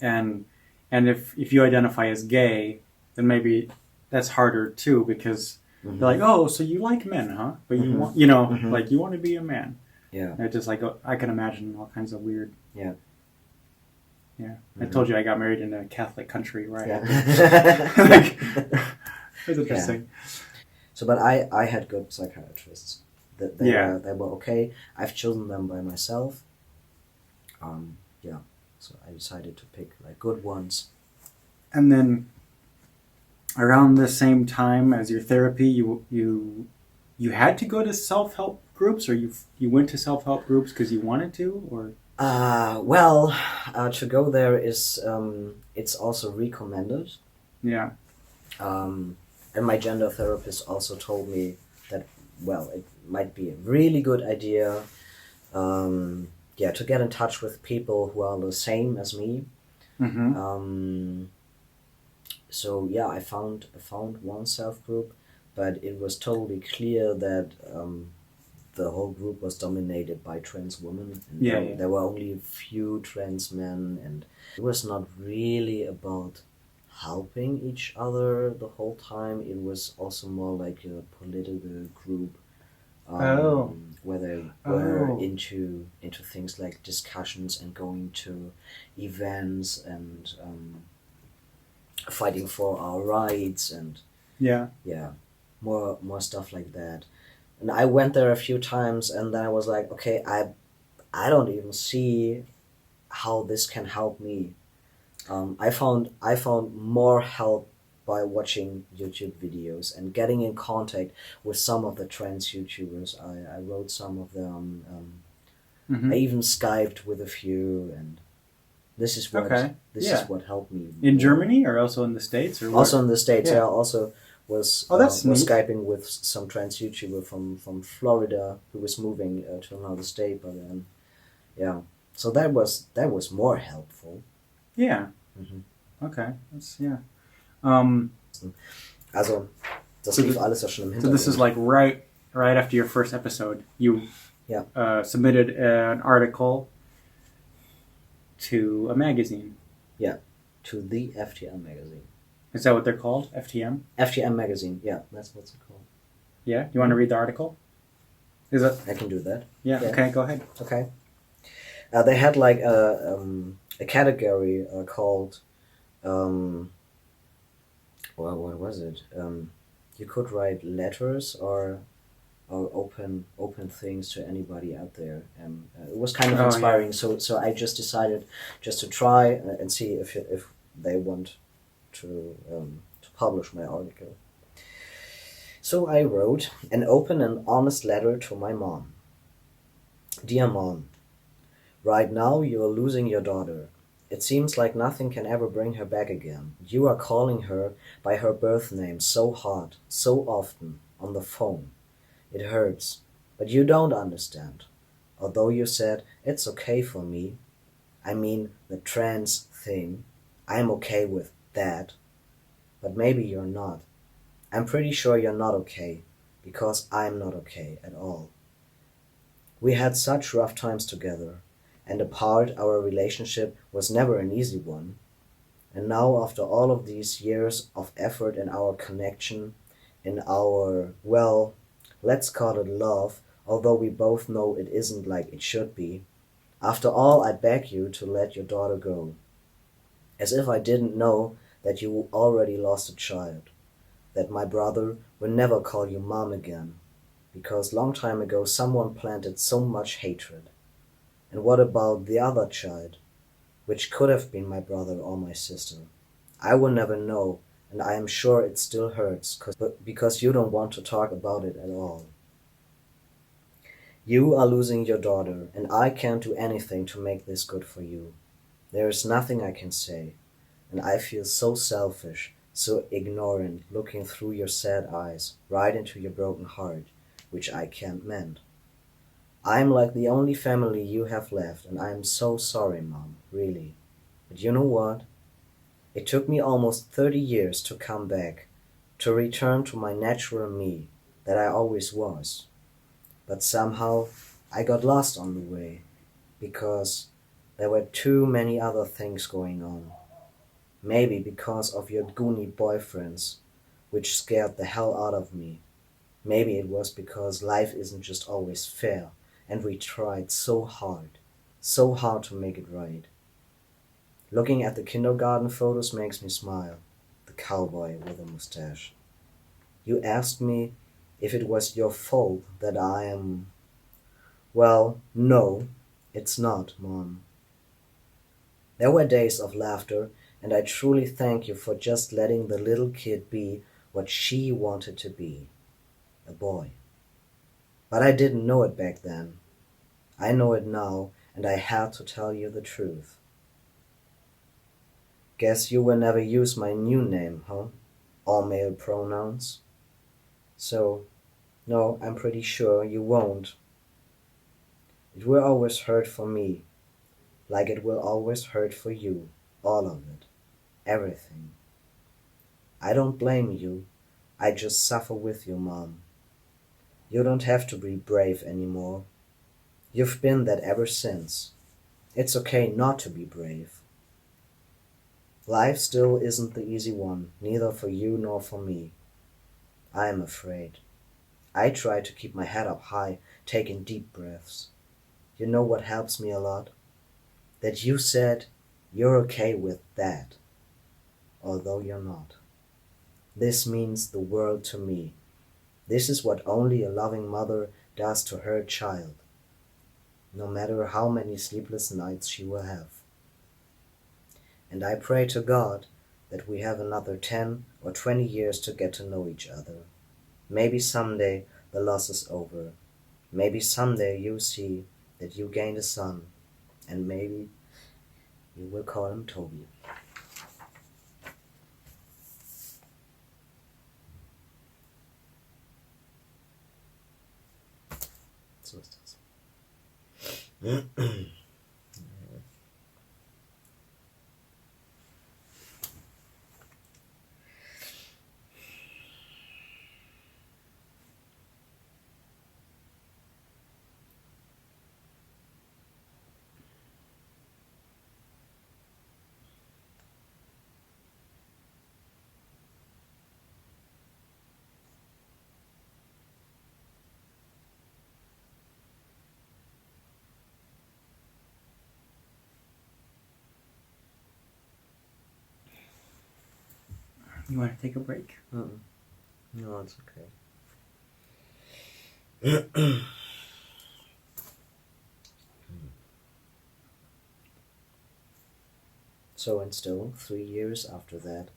And if you identify as gay, then maybe that's harder too, because they're like, oh, so you like men, huh? But you want, like you want to be a man.
Yeah.
And it's just like, I can imagine all kinds of weird.
Yeah.
Yeah. I told you I got married in a Catholic country, right?
Yeah.
It's interesting.
Yeah. So, but I had good psychiatrists. They were okay. I've chosen them by myself. So I decided to pick like good ones.
And then around the same time as your therapy, you had to go to self-help groups, or you went to self-help groups because you wanted to, or?
To go there is it's also recommended.
Yeah.
And my gender therapist also told me that it might be a really good idea. To get in touch with people who are the same as me. Mm-hmm. I found one self group, but it was totally clear that the whole group was dominated by trans women. And there were only a few trans men, and it was not really about helping each other the whole time. It was also more like a political group. Where they were into things like discussions and going to events and fighting for our rights and more stuff like that. And I went there a few times, and then I was like, okay, I don't even see how this can help me. I found more help by watching YouTube videos and getting in contact with some of the trans YouTubers. I wrote some of them. I even Skyped with a few, and this is what helped me.
In Germany, or also in the States, or
also in the States? Yeah, also was
Oh, that's
was
neat.
Skyping with some trans YouTuber from Florida who was moving to another state, but then yeah, so that was more helpful.
Yeah.
Mhm.
Okay. That's yeah. Um.
Also, das
So
lief
the-
alles ja schon im
So this is
Hintergrund.
like right after your first episode, you
Yeah.
submitted an article to a magazine.
To the FTM magazine.
Is that what they're called? FTM?
FTM magazine, yeah, that's what's it called.
Yeah. You want to read the article? Is it?
I can do that.
Yeah.
Yeah.
Okay. Go ahead.
Okay. They had like a category called well, what was it? You could write letters or open things to anybody out there. It was kind of
Oh,
inspiring. So I just decided just to try and see if they want to publish my article. So I wrote an open and honest letter to my mom. Dear Mom, right now you are losing your daughter. It seems like nothing can ever bring her back again. You are calling her by her birth name so hard, so often, on the phone. It hurts, but you don't understand. Although you said it's okay for me, I mean the trans thing, I'm okay with that. But maybe you're not. I'm pretty sure you're not okay, because I'm not okay at all. We had such rough times together, and apart our relationship was never an easy one. And now after all of these years of effort in our connection, in our, well, let's call it love, although we both know it isn't like it should be, after all I beg you to let your daughter go. As if I didn't know that you already lost a child, that my brother will never call you mom again, because long time ago someone planted so much hatred. And what about the other child, which could have been my brother or my sister? I will never know, and I am sure it still hurts, because you don't want to talk about it at all. You are losing your daughter, and I can't do anything to make this good for you. There is nothing I can say, and I feel so selfish, so ignorant, looking through your sad eyes, right into your broken heart, which I can't mend. I am like the only family you have left, and I am so sorry, Mom, really. But you know what? It took me almost 30 years to come back, to return to my natural me that I always was. But somehow I got lost on the way, because there were too many other things going on. Maybe because of your goony boyfriends, which scared the hell out of me. Maybe it was because life isn't just always fair, and we tried so hard to make it right. Looking at the kindergarten photos makes me smile, the cowboy with a mustache. You asked me if it was your fault that I am... Well, no, it's not, Mom. There were days of laughter, and I truly thank you for just letting the little kid be what she wanted to be, a boy. But I didn't know it back then. I know it now, and I had to tell you the truth. Guess you will never use my new name, huh? All male pronouns. So, no, I'm pretty sure you won't. It will always hurt for me, like it will always hurt for you, all of it, everything. I don't blame you, I just suffer with you, Mom. You don't have to be brave anymore. You've been that ever since. It's okay not to be brave. Life still isn't the easy one, neither for you nor for me. I am afraid. I try to keep my head up high, taking deep breaths. You know what helps me a lot? That you said you're okay with that, although you're not. This means the world to me. This is what only a loving mother does to her child, no matter how many sleepless nights she will have. And I pray to God that we have another 10 or 20 years to get to know each other. Maybe someday the loss is over. Maybe someday you see that you gained a son, and maybe you will call him Toby.
You want to take a break?
No, it's okay. So, and still, 3 years after that,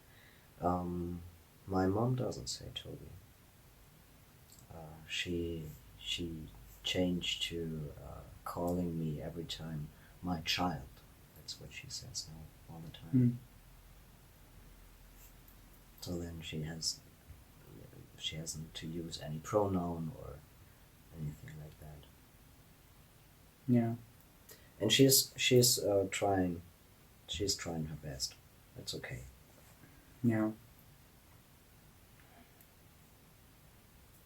my mom doesn't say Toby. She changed to calling me every time my child. That's what she says now all the time. So then she hasn't to use any pronoun or anything like that.
Yeah.
And she's trying. She's trying her best. That's okay.
Yeah.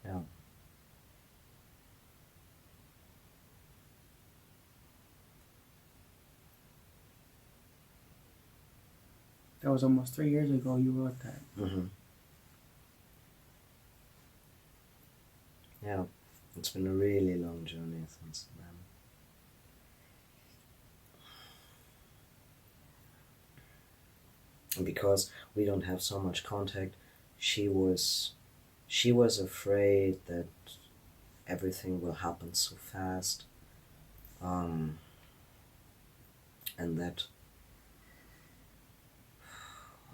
Yeah.
That was almost 3 years ago you wrote that.
Mm-hmm. Yeah. It's been a really long journey since then. And because we don't have so much contact, she was afraid that everything will happen so fast, and that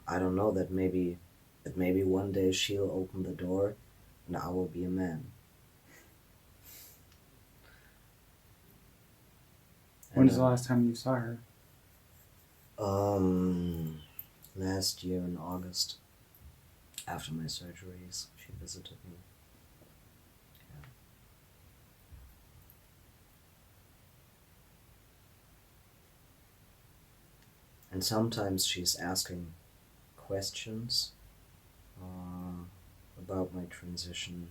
I don't know, that maybe one day she'll open the door and I will be a man.
When's the last time you saw her?
Last year in August, after my surgeries, she visited me. Yeah. And sometimes she's asking questions about my transition.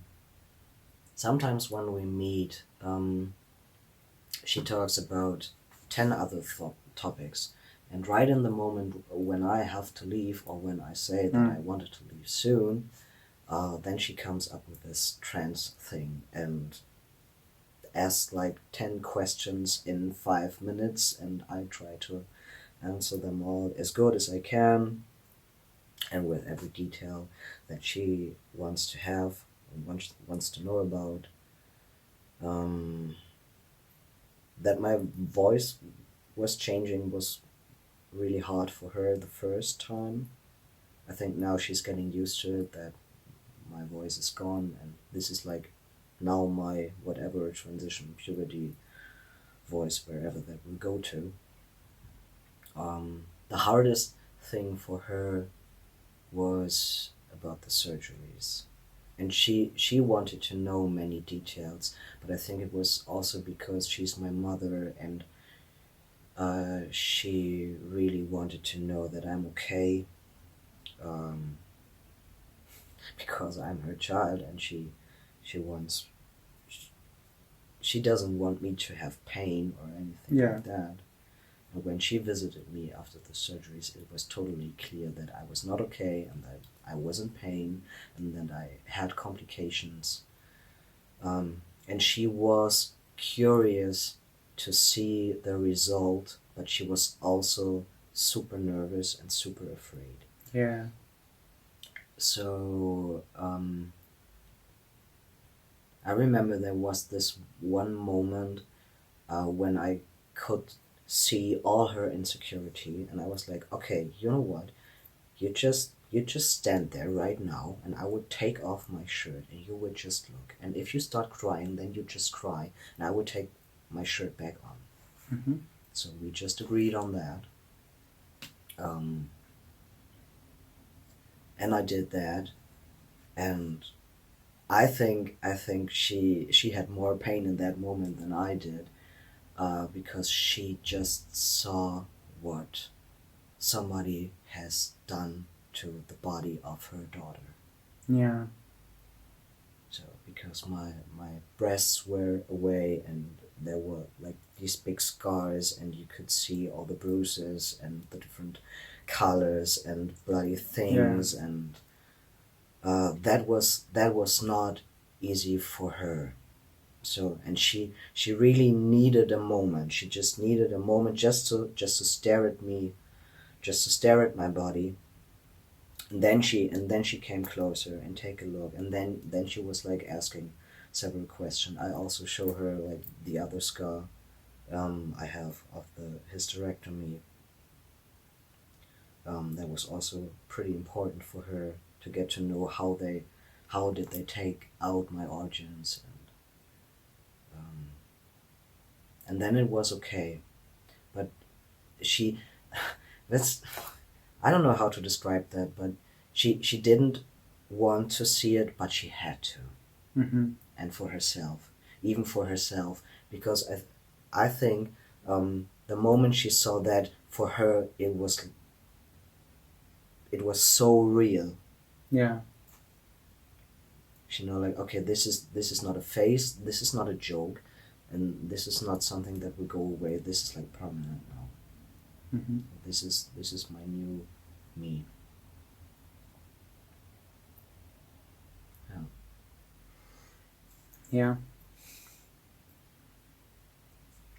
Sometimes when we meet, she talks about 10 other topics. And right in the moment when I have to leave, or when I say that I wanted to leave soon, then she comes up with this trans thing and asks like 10 questions in 5 minutes, and I try to answer them all as good as I can, and with every detail that she wants to have and wants to know about. That my voice was changing was really hard for her the first time. I think now she's getting used to it, that my voice is gone, and this is like now my whatever transition puberty voice, wherever that will go to. The hardest thing for her was about the surgeries, and she wanted to know many details, but I think it was also because she's my mother, and she really wanted to know that I'm okay, because I'm her child, and she doesn't want me to have pain or anything like that. And when she visited me after the surgeries, it was totally clear that I was not okay, and that I was in pain, and that I had complications. And she was curious to see the result, but she was also super nervous and super afraid.
Yeah.
So I remember there was this one moment when I could see all her insecurity, and I was like, okay, you know what? You just stand there right now, and I would take off my shirt, and you would just look. And if you start crying, then you just cry, and I would take my shirt back on.
Mm-hmm.
So we just agreed on that. And I did that, and I think she had more pain in that moment than I did. because she just saw what somebody has done to the body of her daughter.
Yeah.
So because my breasts were away and there were like these big scars and you could see all the bruises and the different colors and bloody things, and that was not easy for her. So, and she really needed a moment. She just needed a moment just to stare at me, just to stare at my body. And then she came closer and take a look, and then she was like asking several questions. I also show her like the other scar I have of the hysterectomy. That was also pretty important for her to get to know how did they take out my organs, and then it was okay. But she, that's, I don't know how to describe that, but she didn't want to see it, but she had to.
Mm-hmm.
And for herself, even for herself, because I think the moment she saw that, for her it was so real.
Yeah.
She know, like, okay, this is not a phase, this is not a joke, and this is not something that will go away. This is like permanent now.
Mm-hmm.
This is my new me. Yeah.
Yeah.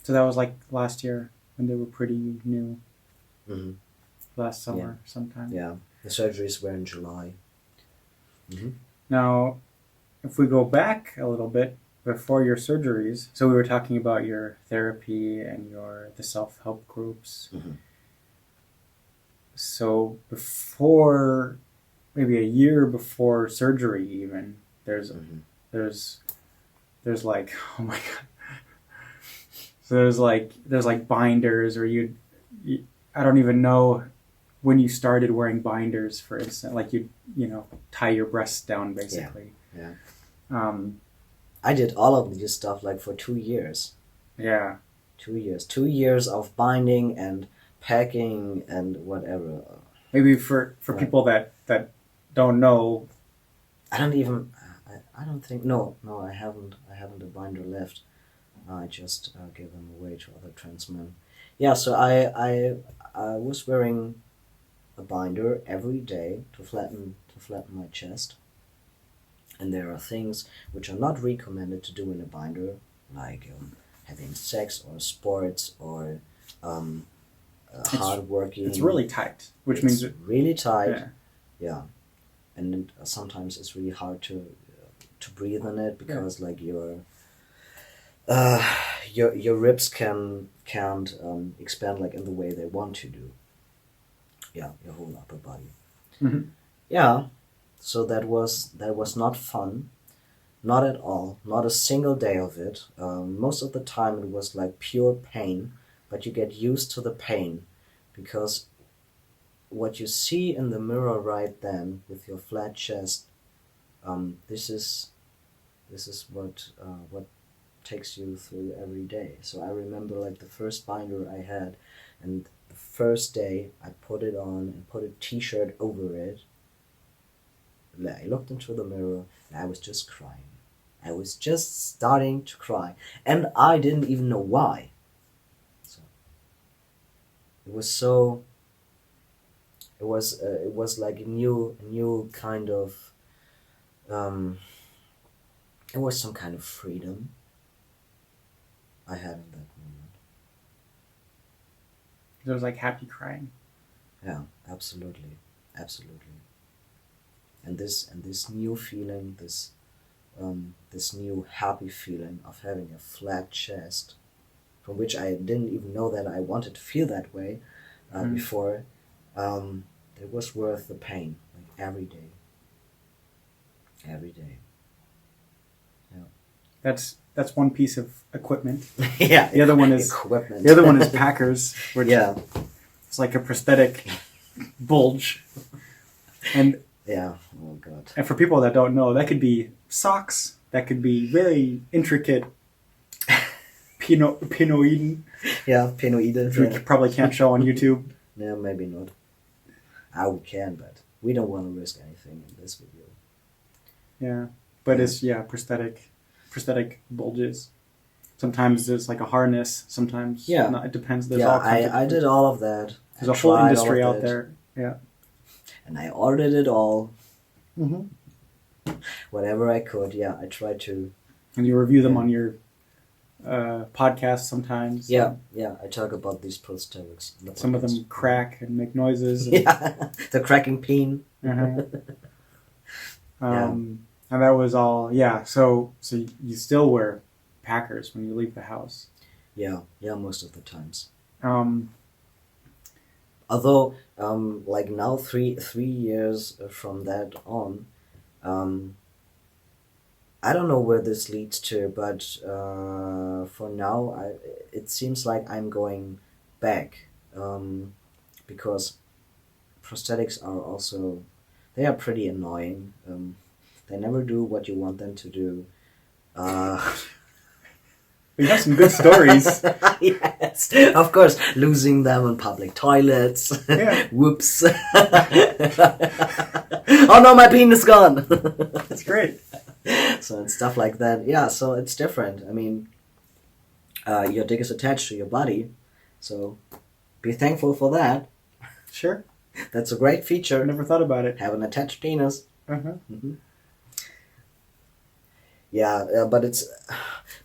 So that was like last year when they were pretty new.
Mm-hmm.
Last summer sometime.
Yeah. The surgeries were in July. Mm-hmm.
Now, if we go back a little bit before your surgeries, so we were talking about your therapy and the self-help groups.
Mm-hmm.
So before, maybe a year before surgery, even there's like, oh my god. So there's like binders, or you I don't even know when you started wearing binders, for instance, like you tie your breasts down basically.
Yeah.
Um,
I did all of this stuff like for 2 years.
yeah.
2 years. 2 years of binding and packing and whatever.
Maybe for people that don't know.
I don't think, no, I haven't a binder left. I just gave them away to other trans men. Yeah, so I was wearing a binder every day to flatten my chest. And there are things which are not recommended to do in a binder, like having sex or sports or hard working.
It's really tight, which means
really tight.
Yeah.
Yeah, and sometimes it's really hard to breathe in it because like your ribs can't expand like in the way they want to do. Yeah, your whole upper body.
Mm-hmm.
Yeah, so that was not fun, not at all, not a single day of it. Most of the time it was like pure pain, but you get used to the pain, because what you see in the mirror right then with your flat chest, this is what takes you through every day. So I remember like the first binder I had, and the first day I put it on and put a t-shirt over it. I looked into the mirror and I was just crying. I was just starting to cry, and I didn't even know why. So it was like a new kind of it was some kind of freedom I had in that moment.
It was like happy crying.
Yeah, absolutely. And this new feeling, this new happy feeling of having a flat chest, from which I didn't even know that I wanted to feel that way before, it was worth the pain, like every day. Yeah.
That's one piece of equipment.
Yeah.
The other one is
equipment.
The other one is packers, which
yeah.
It's like a prosthetic bulge. And
yeah, oh god.
And for people that don't know, that could be socks, that could be very intricate Pinoiden,
Yeah, penoide.
which we probably can't show on YouTube.
Yeah, maybe not. We can, but we don't want to risk anything in this video.
Yeah, but
Yeah.
it's prosthetic bulges. Sometimes there's like a harness. Sometimes it depends. There's all kinds
I did all of that.
There's a whole industry out there. Yeah,
and I ordered it all.
mm-hmm.
Whatever I could. Yeah, I tried to.
And you review them on your podcast sometimes.
Yeah, I talk about these prosthetics.
Some of them crack and make noises. And,
yeah, the cracking peen.
uh-huh. And that was all. Yeah, so you still wear Packers when you leave the house.
Yeah, most of the times.
Um,
Although, like now, 3 years from that on, I don't know where this leads to, but for now, it seems like I'm going back, because prosthetics are also, they are pretty annoying. They never do what you want them to do.
We have some good stories.
Yes, of course, losing them in public toilets.
Yeah.
Whoops. Oh no, my penis gone.
That's great.
So and stuff like that. Yeah, so it's different. I mean, your dick is attached to your body, so be thankful for that.
Sure.
That's a great
I
feature.
never thought about it.
Have an attached penis.
Uh-huh.
Mm-hmm. Yeah, but it's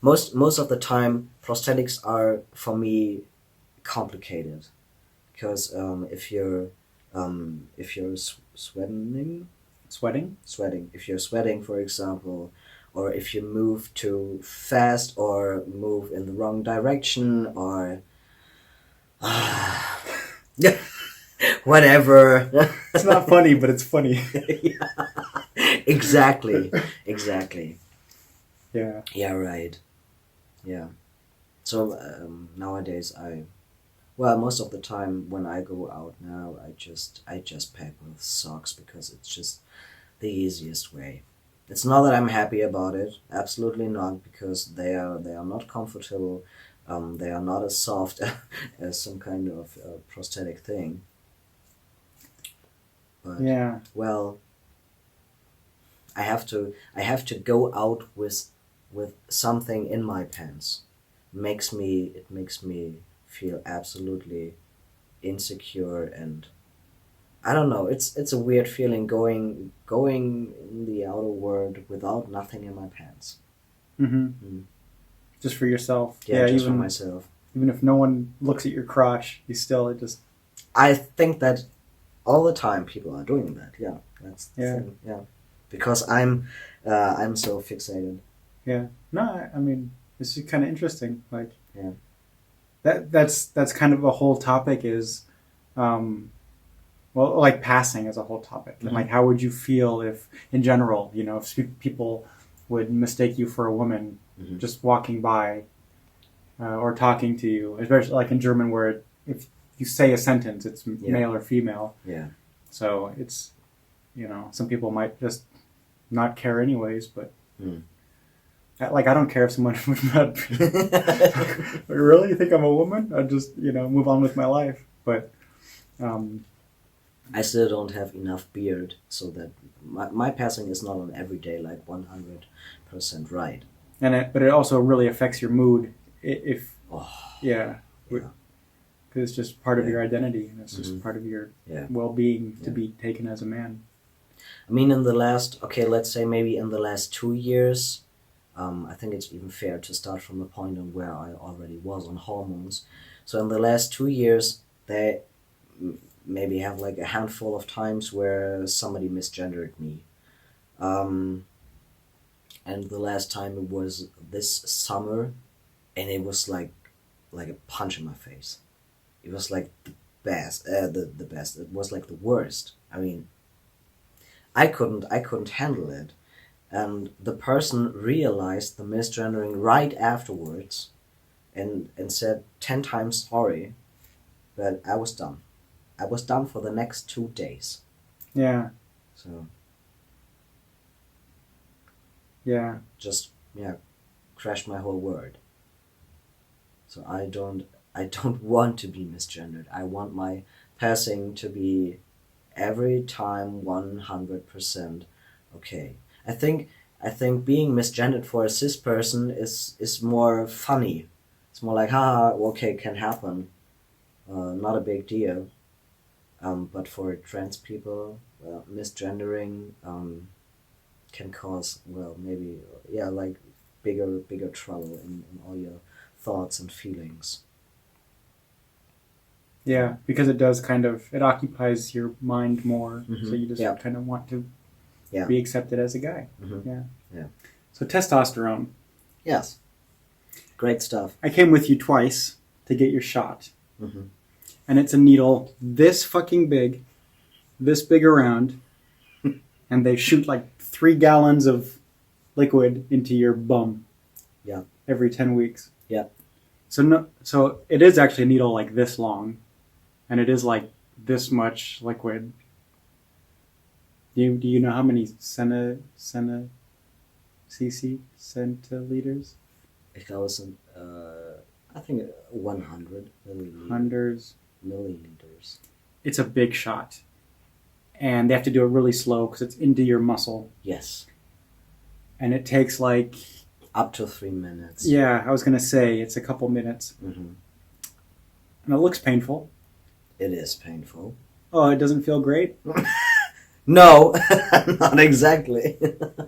most of the time prosthetics are for me complicated, because if you're sweating, if you're sweating, for example, or if you move too fast or move in the wrong direction or whatever.
It's not funny, but it's funny.
Yeah. Exactly.
Yeah.
Yeah, right. Yeah. So nowadays most of the time when I go out now, I just pack with socks because it's just the easiest way. It's not that I'm happy about it, absolutely not, because they are not comfortable. They are not as soft as some kind of prosthetic thing. But
Yeah.
well, I have to go out with something in my pants. It makes me feel absolutely insecure, and I don't know, it's a weird feeling going in the outer world without nothing in my pants.
Mm-hmm. Just for yourself.
Yeah, just
even
for myself.
Even if no one looks at your crotch, you still just.
I think that all the time people are doing that. Yeah, that's the thing. Yeah, because I'm so fixated.
Yeah. No, I mean, this is kind of interesting. Like.
Yeah.
That's kind of a whole topic is, like passing as a whole topic.
Mm-hmm.
And like, how would you feel if, in general, if people would mistake you for a woman,
mm-hmm.
just walking by, or talking to you, especially like in German, where if you say a sentence, it's male or female.
Yeah.
So it's, some people might just not care anyways, but.
Mm.
Like, I don't care if someone would not. Really? You think I'm a woman? I'd just, move on with my life. But.
I still don't have enough beard, so that my passing is not on every day like 100% right.
But it also really affects your mood if.
Yeah.
Because it's just part of your identity, and it's
mm-hmm.
just part of your well-being to be taken as a man.
I mean, let's say maybe in the last 2 years. I think it's even fair to start from the point on where I already was on hormones. So in the last 2 years, they maybe have like a handful of times where somebody misgendered me. And the last time it was this summer, and it was like a punch in my face. It was like the best. The best. It was like the worst. I mean, I couldn't handle it. And the person realized the misgendering right afterwards and said 10 times sorry, but I was done. I was done for the next 2 days.
Yeah.
So.
Yeah.
Just, crashed my whole world. So I don't want to be misgendered. I want my passing to be every time 100% okay. I think being misgendered for a cis person is more funny. It's more like, haha, okay, can happen. Not a big deal. But for trans people, well, misgendering can cause, well, maybe, yeah, like bigger trouble in all your thoughts and feelings.
Yeah, because it does it occupies your mind more.
Mm-hmm.
So you just kind of want to
Yeah.
be accepted as a guy.
Mm-hmm.
Yeah.
Yeah.
So testosterone.
Yes. Great stuff.
I came with you twice to get your shot.
Mm-hmm.
And it's a needle this fucking big, this big around, and they shoot like 3 gallons of liquid into your bum.
Yeah.
Every 10 weeks.
Yeah.
So it is actually a needle like this long, and it is like this much liquid. Do you know how many centiliters?
It goes in, I think 100 milliliters.
It's a big shot. And they have to do it really slow because it's into your muscle.
Yes.
And it takes like...
Up to 3 minutes.
Yeah, I was going to say it's a couple minutes.
Mm-hmm.
And it looks painful.
It is painful.
Oh, it doesn't feel great?
No, not exactly.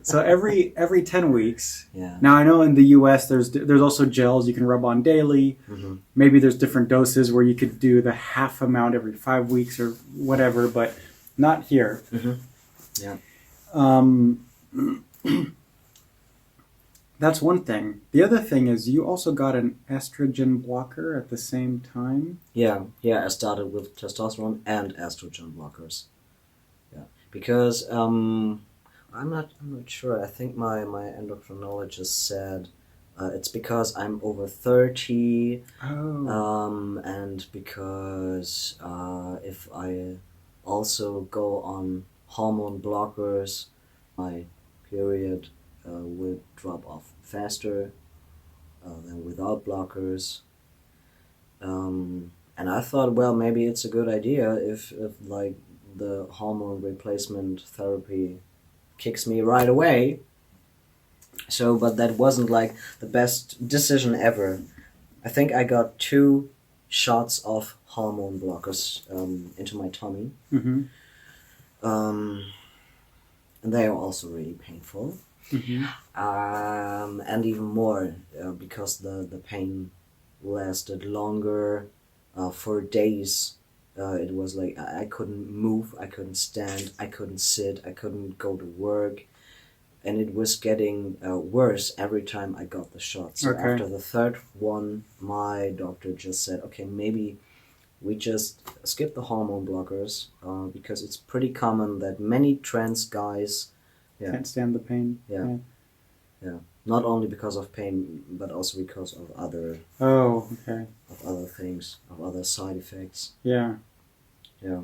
So every 10 weeks.
Yeah.
Now I know in the US there's also gels you can rub on daily.
Mm-hmm.
Maybe there's different doses where you could do the half amount every 5 weeks or whatever, but not here.
Mm-hmm. Yeah.
That's one thing. The other thing is you also got an estrogen blocker at the same time.
Yeah. I started with testosterone and estrogen blockers. Yeah, because I'm not sure. I think my endocrinologist said it's because I'm over 30.
Oh.
And because if I also go on hormone blockers, my period will drop off faster than without blockers. And I thought, well, maybe it's a good idea if like the hormone replacement therapy kicks me right away. So, but that wasn't like the best decision ever. I think I got 2 shots of hormone blockers into my tummy.
Mm-hmm.
And they are also really painful.
Mm-hmm.
And even more because the pain lasted longer for days. It was like I couldn't move, I couldn't stand, I couldn't sit, I couldn't go to work. And it was getting worse every time I got the shot. So
Okay.
after the 3rd one, my doctor just said, okay, maybe we just skip the hormone blockers because it's pretty common that many trans guys
Can't stand the pain.
Yeah. Not only because of pain, but also because of other
Oh, okay.
things, of other side effects.
Yeah.
Yeah.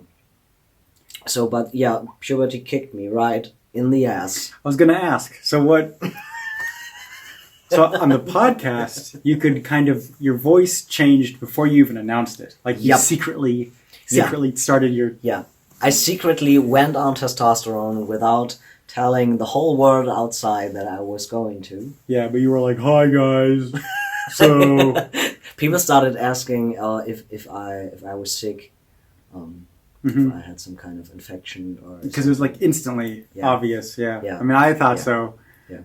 So, but yeah, puberty kicked me right in the ass.
I was going to ask, so what... So on the podcast, you could your voice changed before you even announced it. Like you
Yep.
secretly started your...
Yeah. I secretly went on testosterone without telling the whole world outside that I was going to.
Yeah, but you were like, hi guys. So...
People started asking if I was sick, if I had some kind of infection or...
Because it was like instantly obvious, yeah.
Yeah.
I mean, I thought
Yeah.
so.
Yeah.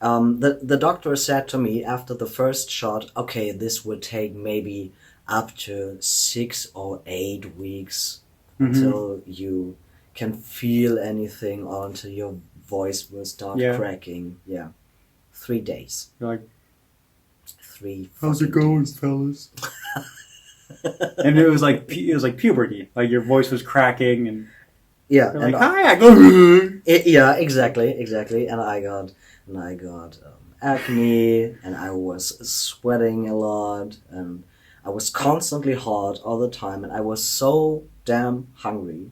The doctor said to me after the first shot, okay, this will take maybe up to 6 or 8 weeks until you can feel anything or until your voice will start cracking. Yeah. 3 days.
You're like,
3
how's it going, fellas? And it was like puberty. Like your voice was cracking and
yeah,
you're
and
like, hi, I go.
yeah, exactly. And I got acne, and I was sweating a lot, and I was constantly hot all the time, and I was so damn hungry.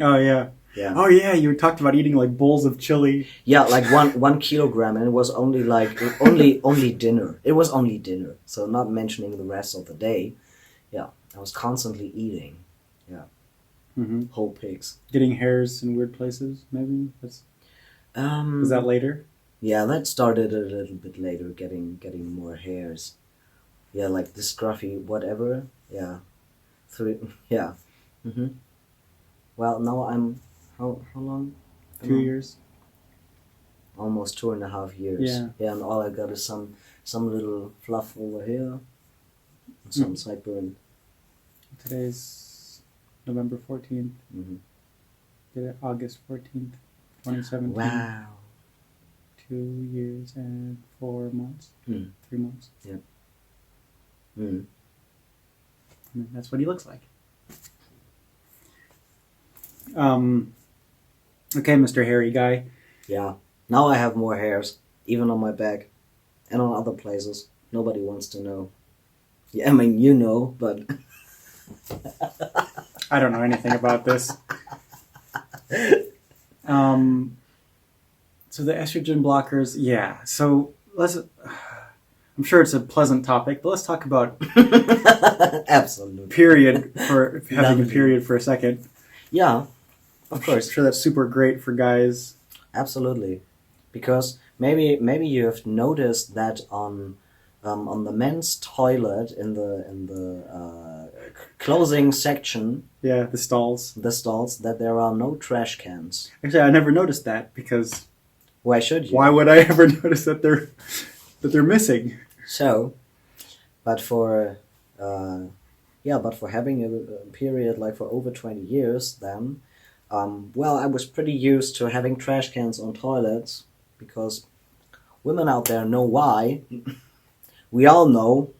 Oh yeah.
Yeah.
Oh yeah, you talked about eating like bowls of chili.
Yeah, like 1 kilogram, and it was only only dinner. It was only dinner, so not mentioning the rest of the day. Yeah, I was constantly eating. Yeah,
Mm-hmm.
whole pigs.
Getting hairs in weird places, maybe. Was that later?
Yeah, that started a little bit later. Getting more hairs. Yeah, like the scruffy whatever. Yeah, Yeah. Mm-hmm. Well, now I'm how long?
2 years.
Almost 2.5 years.
Yeah.
And all I got is some little fluff over here, and some sideburn.
Today's November 14th.
Mm-hmm.
Did it August 14th, 2017.
Wow.
2 years and 4 months. 3 months.
Yeah. Mm.
And that's what he looks like. Okay, Mr. Hairy Guy.
Yeah. Now I have more hairs, even on my back, and on other places. Nobody wants to know. Yeah, I mean, you know, but
I don't know anything about this. So the estrogen blockers, yeah. So I'm sure it's a pleasant topic, but let's talk about
absolutely
period for having a period for a second.
Yeah, of course.
I'm sure that's super great for guys.
Absolutely, because maybe you have noticed that on the men's toilet in the closing section.
Yeah, the stalls.
That there are no trash cans.
Actually, I never noticed that because
why should you?
Why would I ever notice that they're missing?
So, but for having a period like for over 20 years, then, well, I was pretty used to having trash cans on toilets because women out there know why. We all know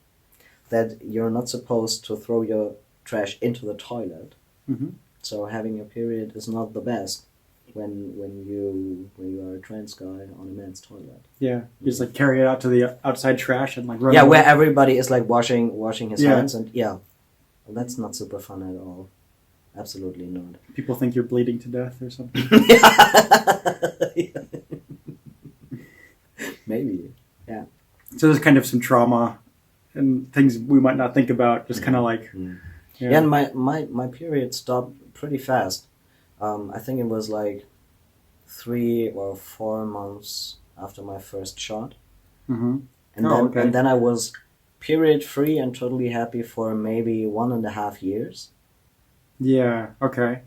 that you're not supposed to throw your trash into the toilet.
Mm-hmm.
So having a period is not the best when you are a trans guy on a man's toilet.
Yeah, you just like carry it out to the outside trash and like run.
Yeah,
away.
where everybody is like washing his hands and well, that's not super fun at all. Absolutely not.
People think you're bleeding to death or something.
Maybe, yeah.
So there's kind of some trauma and things we might not think about, just kind of like...
Yeah, and my period stopped pretty fast. I think it was like 3 or 4 months after my first shot.
Mm-hmm.
And then I was period free and totally happy for maybe 1.5 years.
Yeah, okay.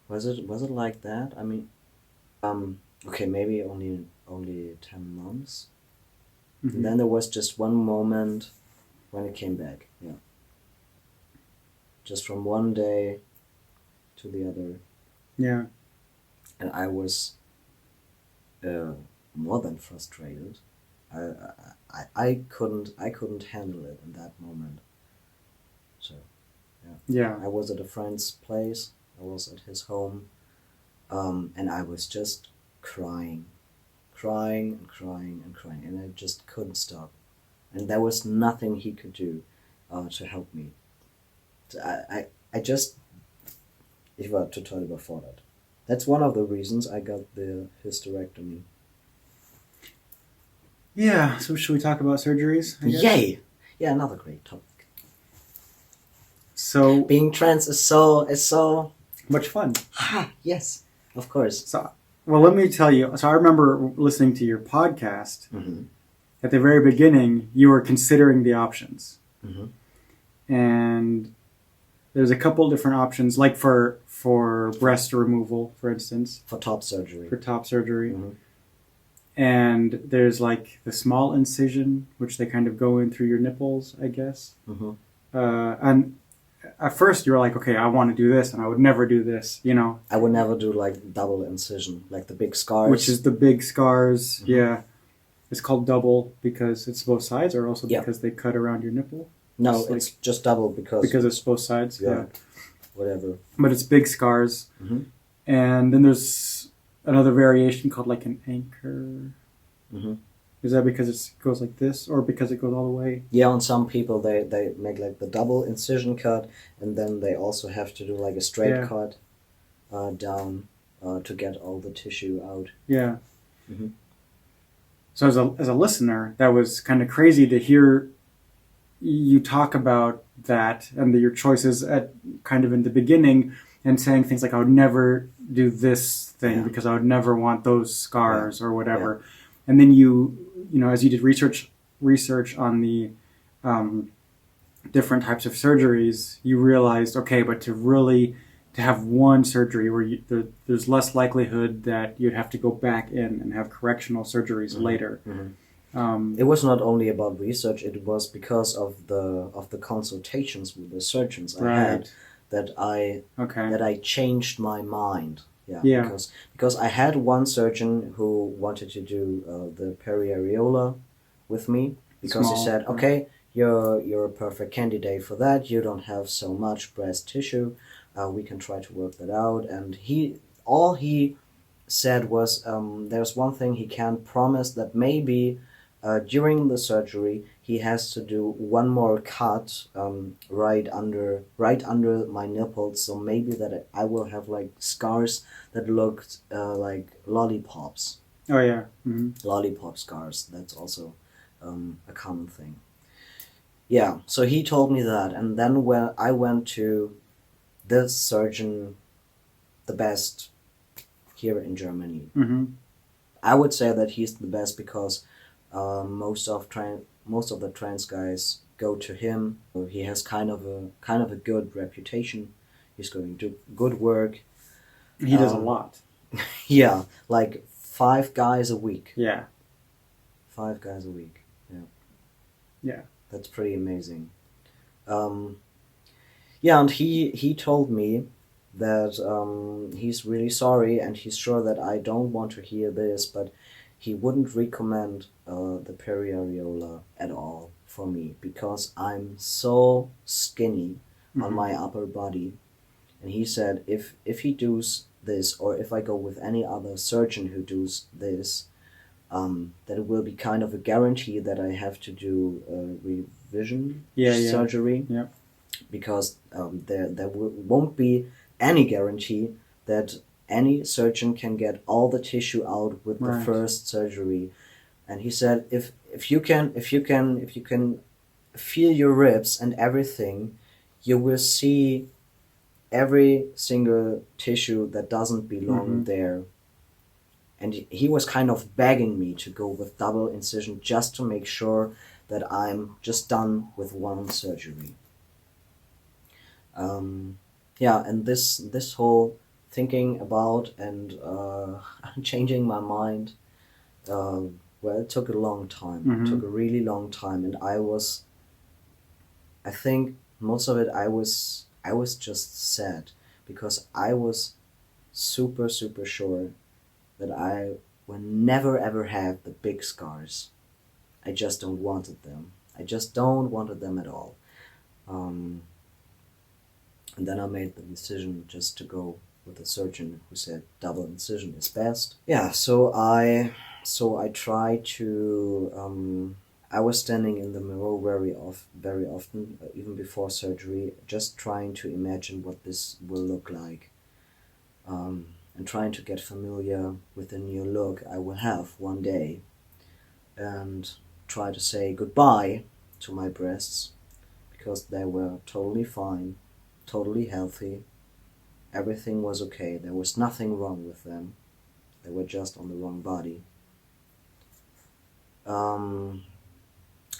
Was it like that? I mean, okay, maybe only 10 months.
Mm-hmm.
And then there was just one moment when it came back. Yeah. Just from one day to the other.
Yeah.
And I was more than frustrated. I couldn't handle it in that moment. So,
yeah.
I was at a friend's place. I was at his home, and I was just crying, and I just couldn't stop. And there was nothing he could do to help me. So I just, ich war total überfordert. That's one of the reasons I got the hysterectomy.
Yeah, so should we talk about surgeries?
Yay! Yeah, another great topic.
So
being trans is so
much fun.
Yes, of course.
So, well, let me tell you. So I remember listening to your podcast.
Mm-hmm.
At the very beginning, you were considering the options.
Mm-hmm.
And there's a couple different options, like for breast removal, for instance.
For top surgery.
Mm-hmm. And there's like the small incision, which they kind of go in through your nipples, I guess.
Mm-hmm.
And at first you were like, okay, I want to do this, and I would never do this, you know.
I would never do like double incision, like the big scars.
Which is the big scars,
Mm-hmm.
yeah. It's called double because it's both sides, or also because they cut around your nipple?
No, it's just double because
it's both sides, yeah.
Whatever.
But it's big scars.
Mm-hmm.
And then there's another variation called like an anchor.
Mm-hmm.
Is that because it goes like this, or because it goes all the way?
Yeah, on some people they make like the double incision cut, and then they also have to do like a straight cut down to get all the tissue out.
Yeah.
Mm-hmm.
So as a listener, that was kind of crazy to hear you talk about that and your choices at kind of in the beginning, and saying things like, I would never do this thing because I would never want those scars or whatever. Yeah. And then you know, as you did research on the different types of surgeries, you realized, okay, but to have one surgery where there's less likelihood that you'd have to go back in and have correctional surgeries later. Mm-hmm.
It was not only about research; it was because of the consultations with the surgeons I had that I changed my mind. Yeah. Because I had one surgeon who wanted to do the periareola with me, because he said, okay, you're a perfect candidate for that. You don't have so much breast tissue. We can try to work that out. And all he said was, there's one thing he can't promise, that maybe during the surgery he has to do one more cut right under my nipples, so maybe that I will have like scars that look like lollipops.
Oh yeah. Mm-hmm.
Lollipop scars. That's also a common thing. Yeah, so he told me that, and then when I went to this surgeon, the best here in Germany, I would say that he's the best because most of the trans guys go to him. He has kind of a good reputation. He's going to do good work.
He does a lot.
Yeah, like 5 guys a week.
Yeah.
5 guys a week. Yeah.
Yeah.
That's pretty amazing. Yeah, and he told me that he's really sorry, and he's sure that I don't want to hear this, but he wouldn't recommend the periareola at all for me, because I'm so skinny on my upper body. And he said if he does this, or if I go with any other surgeon who does this, that it will be kind of a guarantee that I have to do a revision surgery.
Yeah.
Because there won't be any guarantee that any surgeon can get all the tissue out with the first surgery. And he said if you can feel your ribs and everything, you will see every single tissue that doesn't belong there. And he was kind of begging me to go with double incision, just to make sure that I'm just done with one surgery. And this whole thinking about and changing my mind, it took a long time. It took a really long time, and I think most of it I was just sad, because I was super sure that I will never ever have the big scars. I just don't wanted them. I just don't wanted them at all. And then I made the decision just to go with a surgeon who said double incision is best. Yeah, so I tried to. I was standing in the mirror very often, even before surgery, just trying to imagine what this will look like, and trying to get familiar with the new look I will have one day, and try to say goodbye to my breasts, because they were totally fine, totally healthy. Everything was okay. There was nothing wrong with them. They were just on the wrong body.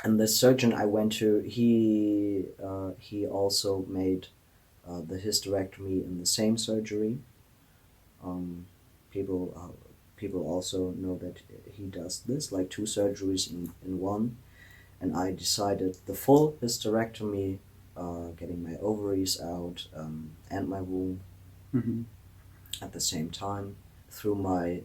And the surgeon I went to, he also made the hysterectomy in the same surgery. People also know that he does this, like 2 surgeries in one. And I decided the full hysterectomy, getting my ovaries out and my womb at the same time through my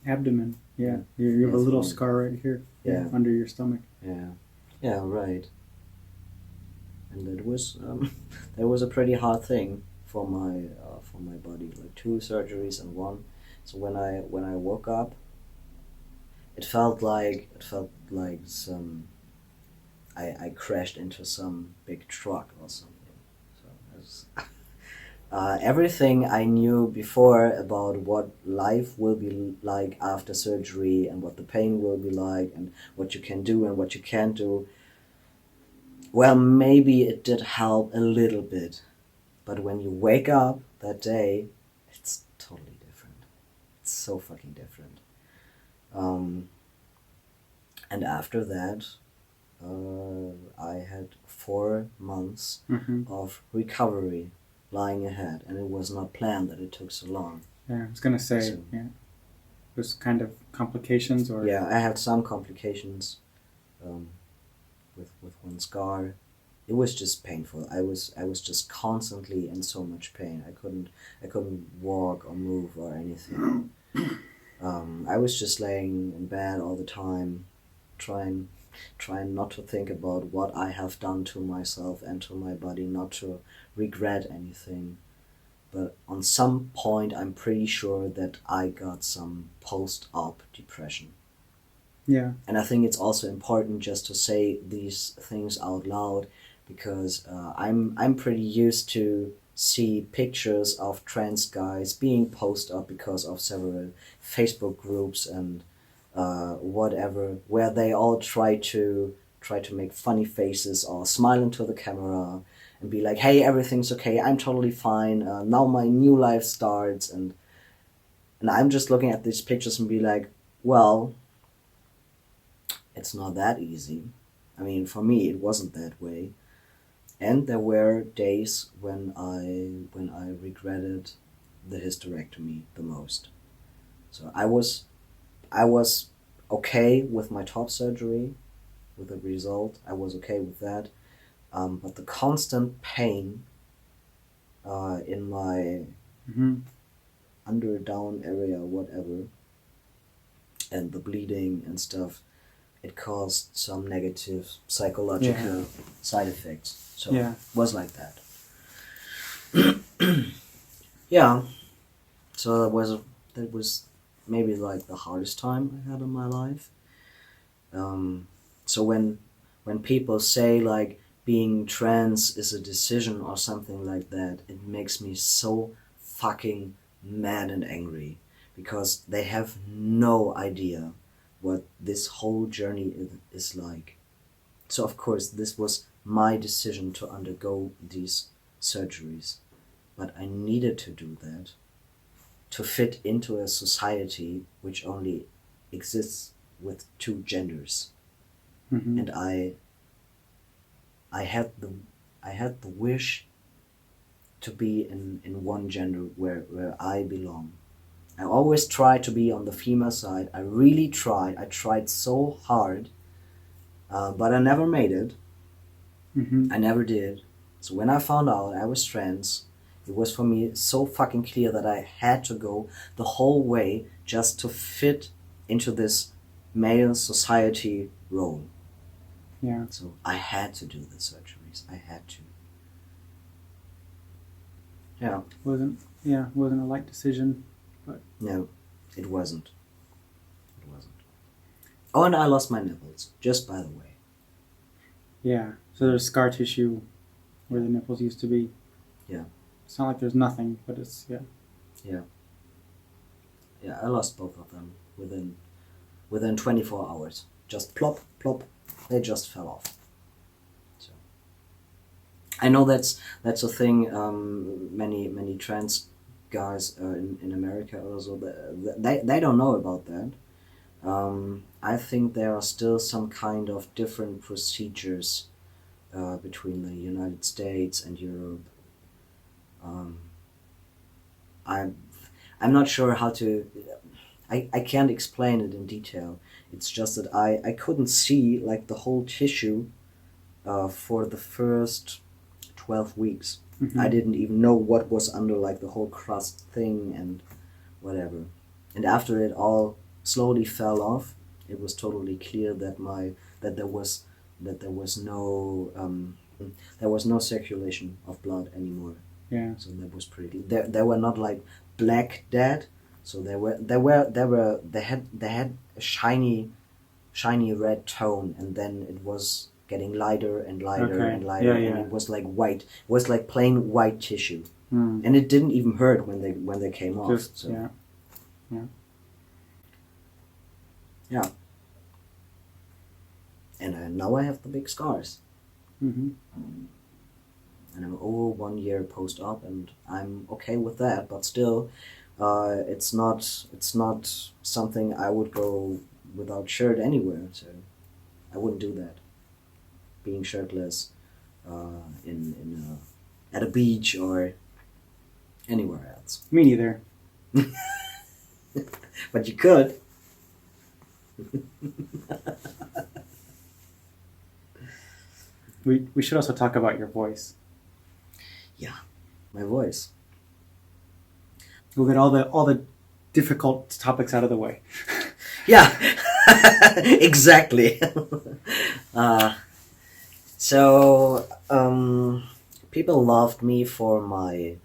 abdomen. Yeah, you have a little scar right here.
Yeah,
under your stomach.
Yeah, right. And that was a pretty hard thing for my body, like 2 surgeries in one. So when I woke up, it felt like I crashed into some big truck or something. So Everything I knew before about what life will be like after surgery and what the pain will be like and what you can do and what you can't do, well, maybe it did help a little bit. But when you wake up that day, it's totally different. It's so fucking different. And after that, I had 4 months of recovery lying ahead, and it was not planned that it took so long.
Yeah, I was gonna say,
So,
there's kind of complications, or
yeah, I had some complications with one scar. It was just painful. I was just constantly in so much pain. I couldn't walk or move or anything. I was just laying in bed all the time, trying not to think about what I have done to myself and to my body, not to regret anything. But on some point, I'm pretty sure that I got some post-op depression.
yeah,
And I think it's also important just to say these things out loud, because I'm pretty used to see pictures of trans guys being posted up because of several Facebook groups and whatever, where they all try to make funny faces or smile into the camera and be like, hey, everything's okay, I'm totally fine, now my new life starts, and I'm just looking at these pictures and be like, well, it's not that easy. I mean, for me it wasn't that way. And there were days when I regretted the hysterectomy the most. So I was okay with my top surgery, with the result. I was okay with that. But the constant pain in my under down area, whatever, and the bleeding and stuff, it caused some negative psychological side effects. So it was like that. Yeah. So that was maybe like the hardest time I had in my life. So when people say like being trans is a decision or something like that, it makes me so fucking mad and angry, because they have no idea what this whole journey is like. So of course this was my decision to undergo these surgeries, but I needed to do that to fit into a society which only exists with 2 genders. And I had the wish to be in one gender where I belong. I always tried to be on the female side. I really tried. I tried so hard, but I never made it. I never did. So when I found out I was trans, it was for me so fucking clear that I had to go the whole way just to fit into this male society role.
Yeah.
So I had to do the surgeries. I had to. Yeah.
Wasn't a light decision, but
No, it wasn't. It wasn't. Oh, and I lost my nipples, just by the way.
yeah. So there's scar tissue where the nipples used to be.
Yeah.
It's not like there's nothing, but it's
Yeah, I lost both of them within 24 hours. Just plop, plop. They just fell off. So I know that's a thing. Many trans guys in America also, they don't know about that. I think there are still some kind of different procedures between the United States and Europe. I'm not sure how to. I can't explain it in detail. It's just that I couldn't see like the whole tissue for the first 12 weeks. I didn't even know what was under like the whole crust thing and whatever. And after it all slowly fell off, it was totally clear that there was no circulation of blood anymore.
Yeah.
So that was pretty. They were not like black dead. So they had a shiny red tone, and then it was getting lighter and lighter and lighter, and it was like white. It was like plain white tissue. And it didn't even hurt when they came off.
Just,
So.
yeah.
Yeah. And now I have the big scars.
Mm-hmm.
And I'm over 1 year post-op, and I'm okay with that. But still, it's not something I would go without shirt anywhere. So I wouldn't do that. Being shirtless, at a beach or anywhere else.
Me neither.
But you could.
We should also talk about your voice.
Yeah, my voice.
We'll get all the difficult topics out of the way.
Yeah, exactly. So people loved me for my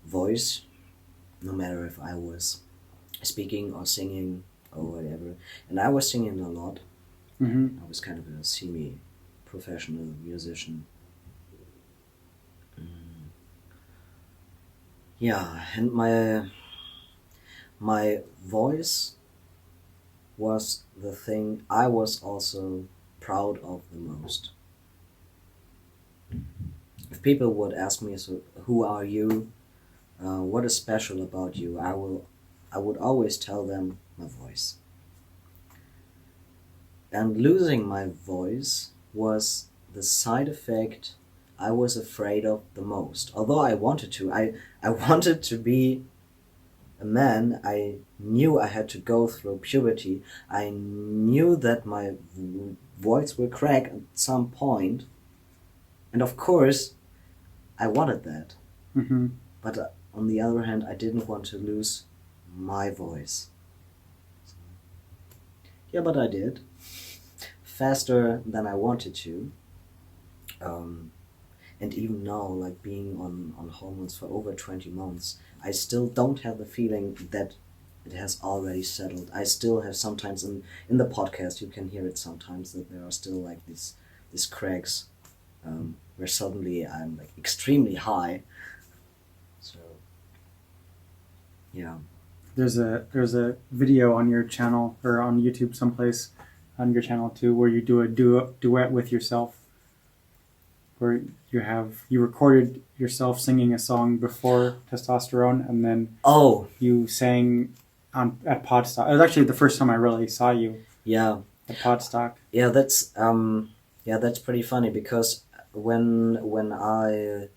voice, no matter if I was speaking or singing or whatever. And I was singing a lot.
Mm-hmm.
I was kind of a semi-professional musician. Yeah, and my voice was the thing I was also proud of the most. If people would ask me, so who are you? What is special about you? I would always tell them my voice. And losing my voice was the side effect I was afraid of the most. Although I wanted to. I wanted to be a man. I knew I had to go through puberty. I knew that my voice will crack at some point. And of course, I wanted that.
Mm-hmm.
But on the other hand, I didn't want to lose my voice. So, yeah, but I did. Faster than I wanted to. And even now, like being on hormones for over 20 months, I still don't have the feeling that it has already settled. I still have sometimes in the podcast, you can hear it sometimes, that there are still like these cracks where suddenly I'm like extremely high. So, yeah.
There's a video on your channel or on YouTube someplace on your channel too where you do a duet with yourself, where you recorded yourself singing a song before testosterone, and then you sang at Podstock. It was actually the first time I really saw you.
Yeah.
At Podstock.
Yeah, that's pretty funny because when I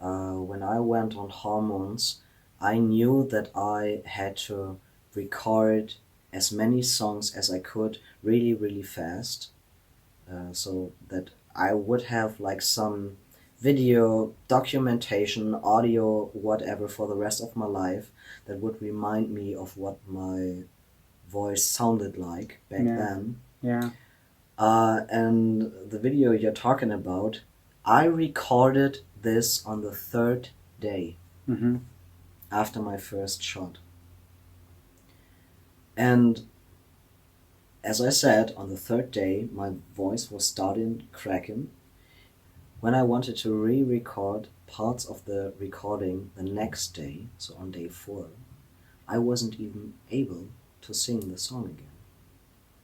went on hormones, I knew that I had to record as many songs as I could really, really fast, so that I would have like some video documentation, audio, whatever for the rest of my life that would remind me of what my voice sounded like back then.
Yeah.
And the video you're talking about, I recorded this on the 3rd day after my first shot. And as I said, on the 3rd day, my voice was starting cracking. When I wanted to re-record parts of the recording the next day, so on day 4, I wasn't even able to sing the song again.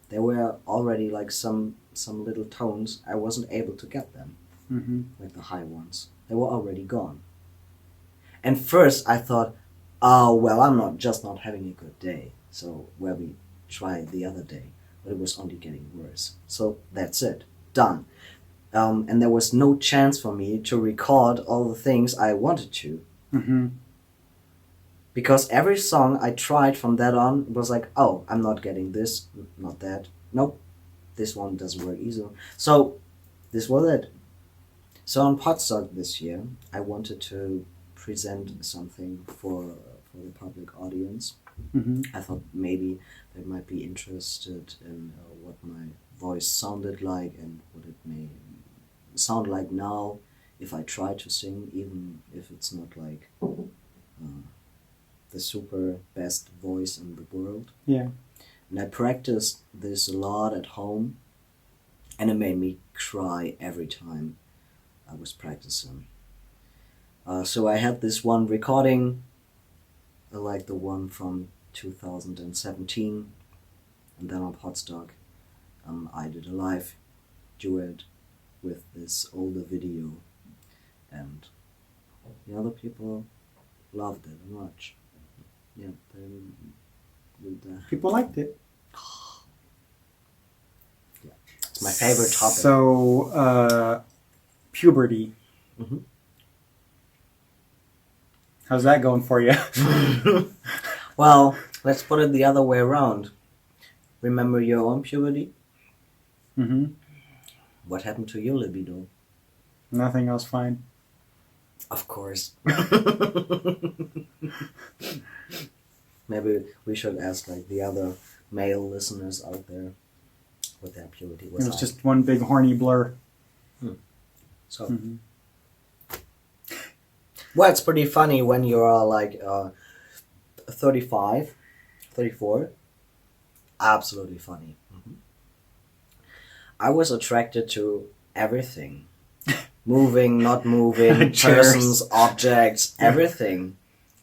There were already like some little tones, I wasn't able to get them, like the high ones. They were already gone. And first I thought, oh, well, I'm not having a good day, so where we try the other day. But it was only getting worse. So that's it. Done. And there was no chance for me to record all the things I wanted to. Because every song I tried from that on was like, oh, I'm not getting this, not that. Nope, this one doesn't work either. So this was it. So on Podstock this year, I wanted to present something for the public audience. I thought maybe they might be interested in what my voice sounded like and what it may sound like now if I try to sing, even if it's not like the super best voice in the world.
Yeah.
And I practiced this a lot at home, and it made me cry every time I was practicing. So I had this one recording, like the one from 2017, and then on Podstock, I did a live duet with this older video, and the other people loved it much. Yeah,
People liked it.
Yeah, it's my favorite topic.
So, puberty.
Mm-hmm.
How's that going for you?
Well, let's put it the other way around. Remember your own puberty?
Mm-hmm.
What happened to your libido?
Nothing else fine.
Of course. Maybe we should ask like the other male listeners out there what their puberty was.
It was just one big horny blur.
So,
Mm-hmm.
well, it's pretty funny when you're like 35, 34. Absolutely funny. Mm-hmm. I was attracted to everything. Moving, not moving, persons, objects, everything.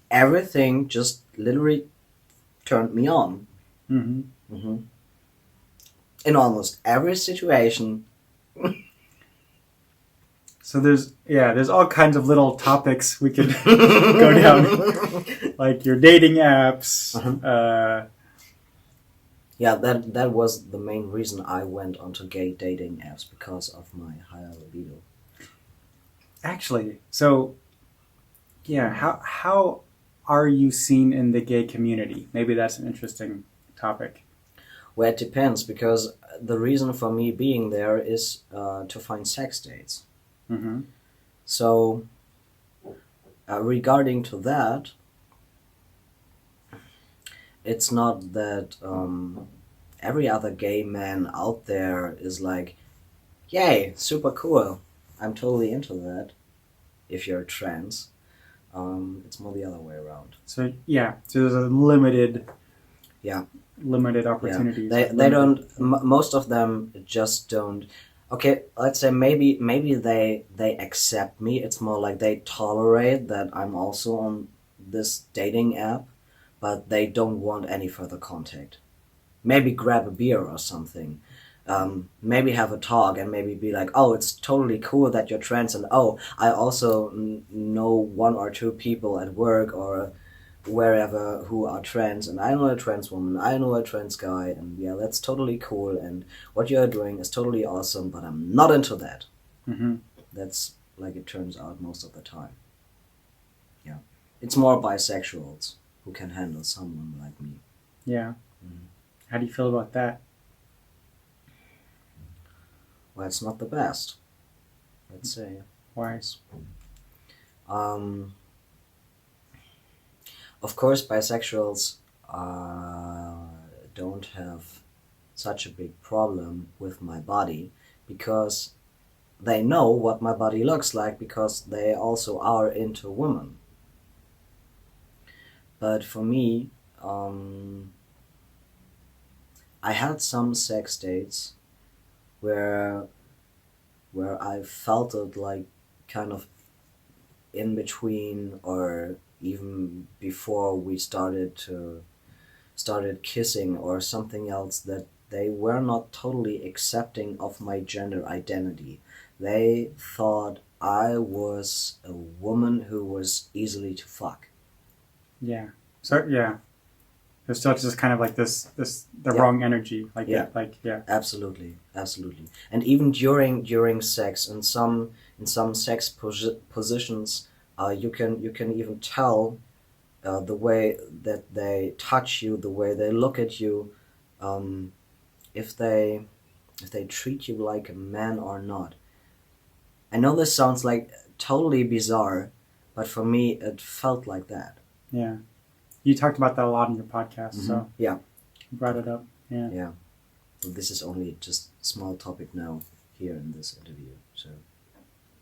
Everything just literally turned me on.
Mm-hmm.
Mm-hmm. In almost every situation.
So there's all kinds of little topics we could go down, like your dating apps.
Uh-huh. Yeah, that was the main reason I went onto gay dating apps, because of my higher libido.
Actually, so yeah, how are you seen in the gay community? Maybe that's an interesting topic.
Well, it depends, because the reason for me being there is to find sex dates.
Mm-hmm.
So, regarding to that, it's not that every other gay man out there is like, yay, super cool, I'm totally into that. If you're trans, it's more the other way around.
So yeah, so there's a limited opportunities.
Yeah. They don't. Most of them just don't. Okay, let's say maybe they accept me. It's more like they tolerate that I'm also on this dating app, but they don't want any further contact. Maybe grab a beer or something. Maybe have a talk and maybe be like, oh, it's totally cool that you're trans, and oh, I also know one or two people at work or wherever who are trans, and I know a trans woman, I know a trans guy, and yeah, that's totally cool, and what you're doing is totally awesome, but I'm not into that.
Mm-hmm.
That's like it turns out most of the time. Yeah. It's more bisexuals who can handle someone like me.
Yeah. Mm-hmm. How do you feel about that?
Well, it's not the best, let's say.
Why?
Of course, bisexuals don't have such a big problem with my body, because they know what my body looks like, because they also are into women. But for me, I had some sex dates where I felt it like kind of in between, or even before we started kissing or something else, that they were not totally accepting of my gender identity. They thought I was a woman who was easily to fuck.
Yeah. So yeah, there's still just kind of like the wrong energy.
Absolutely. And even during sex, in some sex positions, you can even tell the way that they touch you, the way they look at you, if they treat you like a man or not. I know this sounds like totally bizarre, but for me it felt like that.
Yeah. You talked about that a lot in your podcast, so
yeah,
you brought it up. Yeah.
Yeah. So this is only just small topic now here in this interview. So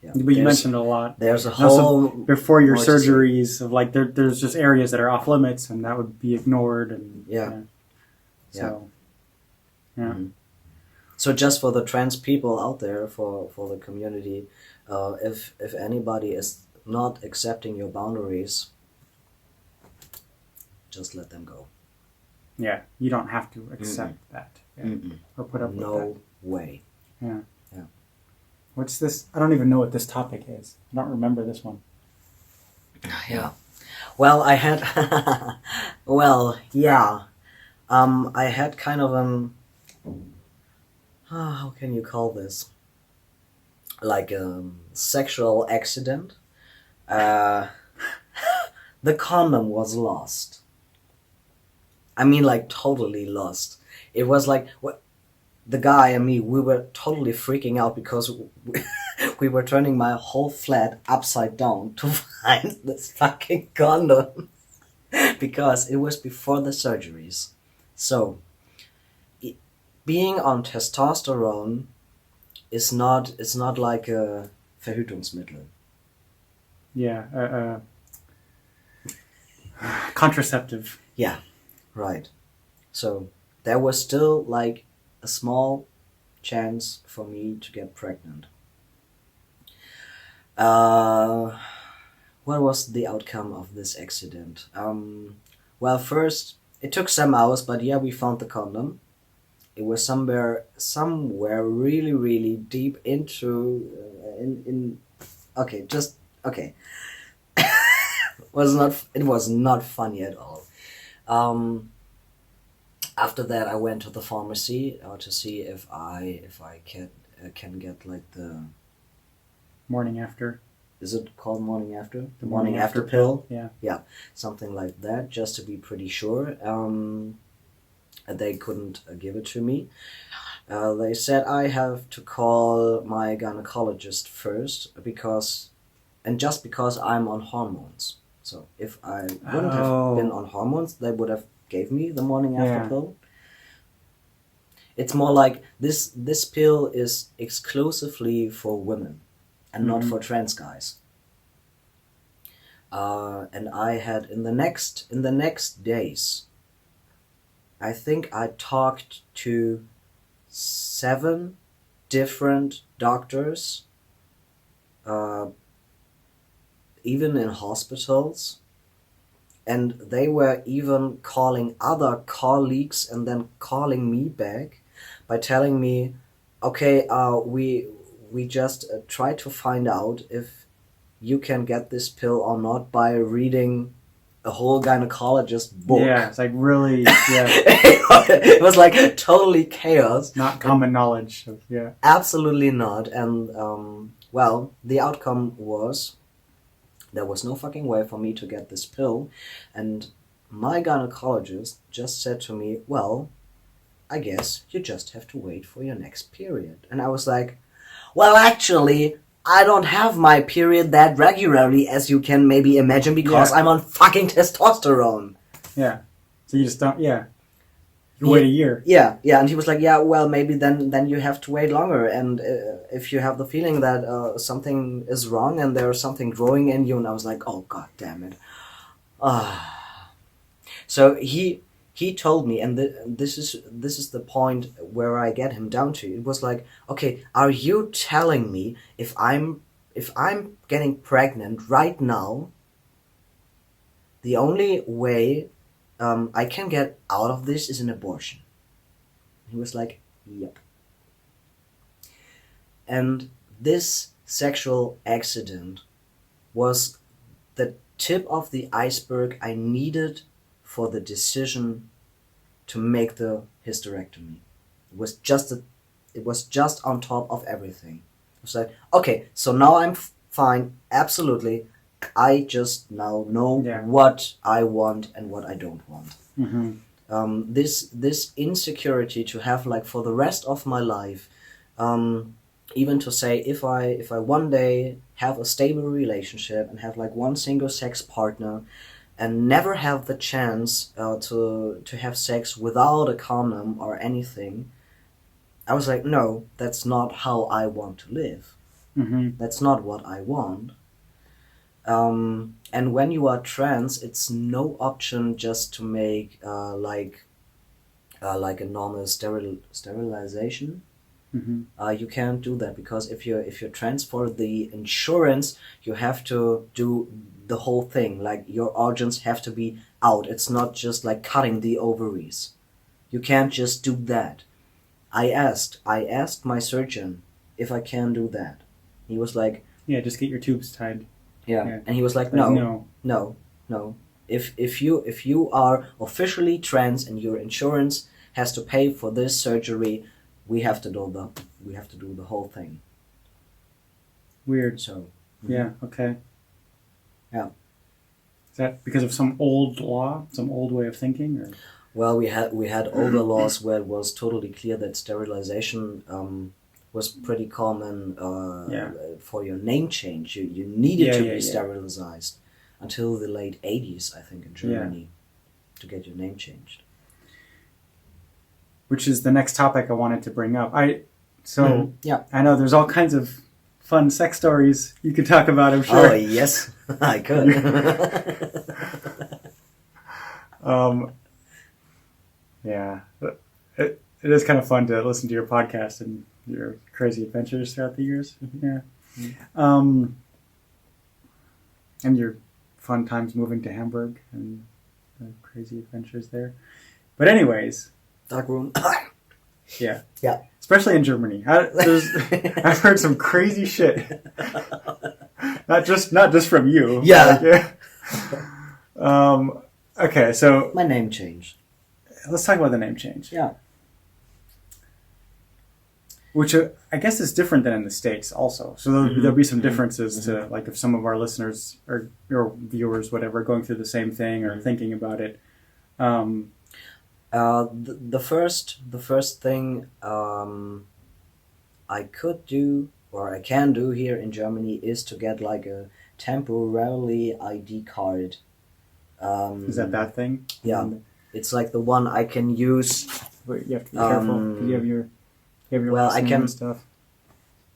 yeah.
But you mentioned a lot.
There's a whole
before your surgeries of like there's just areas that are off limits and that would be ignored and So
Mm-hmm. So just for the trans people out there, for the community, if anybody is not accepting your boundaries, just let them go.
Yeah, you don't have to accept that. Yeah. Or put up with that.
No way.
Yeah.
Yeah.
What's this? I don't even know what this topic is. I don't remember this one.
Yeah. Well, I had... well, yeah. I had kind of an... how can you call this? Like a sexual accident. The condom was lost. I mean, like, totally lost. It was like... the guy and me, we were totally freaking out because we were turning my whole flat upside down to find this fucking condom. Because it was before the surgeries. So, being on testosterone is not, it's not like a Verhütungsmittel.
Yeah, contraceptive.
Yeah, right. So, there was still like a small chance for me to get pregnant. What was the outcome of this accident? Well, first, it took some hours, but yeah, we found the condom. It was somewhere really, really deep into, okay, just, okay. It was not funny at all. After that, I went to the pharmacy to see if I can get like the
Morning after.
Is it called morning after?
The
morning after pill?
Yeah.
Yeah, something like that, just to be pretty sure. They couldn't give it to me. They said I have to call my gynecologist first because I'm on hormones. So if I wouldn't have been on hormones, they would have gave me the morning after pill. It's more like this pill is exclusively for women and not for trans guys. And I had in the next days, I think I talked to 7 different doctors, even in hospitals. And they were even calling other colleagues and then calling me back by telling me, okay, we just try to find out if you can get this pill or not by reading a whole gynecologist book.
Yeah, it's like really, yeah.
It was like totally chaos.
Not common knowledge. Yeah.
Absolutely not. And, well, the outcome was there was no fucking way for me to get this pill. And my gynecologist just said to me, well, I guess you just have to wait for your next period. And I was like, well, actually, I don't have my period that regularly, as you can maybe imagine, because I'm on fucking testosterone.
Yeah. So you just don't, You wait a year.
Yeah. And he was like, yeah, well, maybe then you have to wait longer. And if you have the feeling that something is wrong and there's something growing in you, and I was like, oh, God damn it. So he told me, and this is the point where I get him down to. It was like, okay, are you telling me if I'm getting pregnant right now, the only way I can get out of this is an abortion? He was like, yep. And this sexual accident was the tip of the iceberg I needed for the decision to make the hysterectomy. It was just on top of everything. I was like, okay, so now I'm fine, absolutely. I just now know what I want and what I don't want. Mm-hmm. This insecurity to have, like, for the rest of my life, even to say if I one day have a stable relationship and have like one single sex partner and never have the chance to have sex without a condom or anything, I was like, no, that's not how I want to live. Mm-hmm. That's not what I want. And when you are trans, it's no option just to make like a normal sterilization. You can't do that because if you're trans for the insurance, you have to do the whole thing. Like your organs have to be out. It's not just like cutting the ovaries. You can't just do that. I asked my surgeon if I can do that. He was like,
yeah, just get your tubes tied.
yeah. And he was like, no. If you are officially trans and your insurance has to pay for this surgery, we have to do the whole thing.
Weird.
So
yeah, okay.
Yeah.
Is that because of some old law, some old way of thinking, or?
Well, we had older laws where it was totally clear that sterilization was pretty common for your name change. You needed to be sterilized until the late 80s, I think, in Germany to get your name changed.
Which is the next topic I wanted to bring up. I know there's all kinds of fun sex stories you could talk about, I'm sure.
Oh, yes, I could.
Yeah, it is kind of fun to listen to your podcast and your crazy adventures throughout the years. Yeah, and your fun times moving to Hamburg and the crazy adventures there. But anyways,
dark room.
Yeah,
especially
in Germany. I've heard some crazy shit. Not just from you.
Yeah.
Okay, so
my name changed.
Let's talk about the name change.
Yeah.
Which I guess is different than in the States also. So there'll be some differences to, like, if some of our listeners or viewers, whatever, are going through the same thing or thinking about it.
The first thing I could do, or I can do here in Germany, is to get like a temporarily ID card.
Is that thing?
Yeah. It's like the one I can use.
Wait, you have to be careful. You have your
I can
and stuff.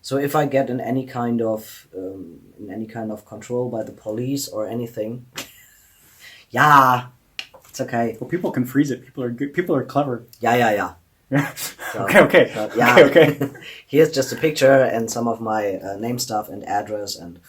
So if I get in any kind of control by the police or anything, it's okay.
Well, people can freeze it. People are good. People are clever.
Yeah.
So, okay.
So, yeah.
Okay.
Here's just a picture and some of my name stuff and address and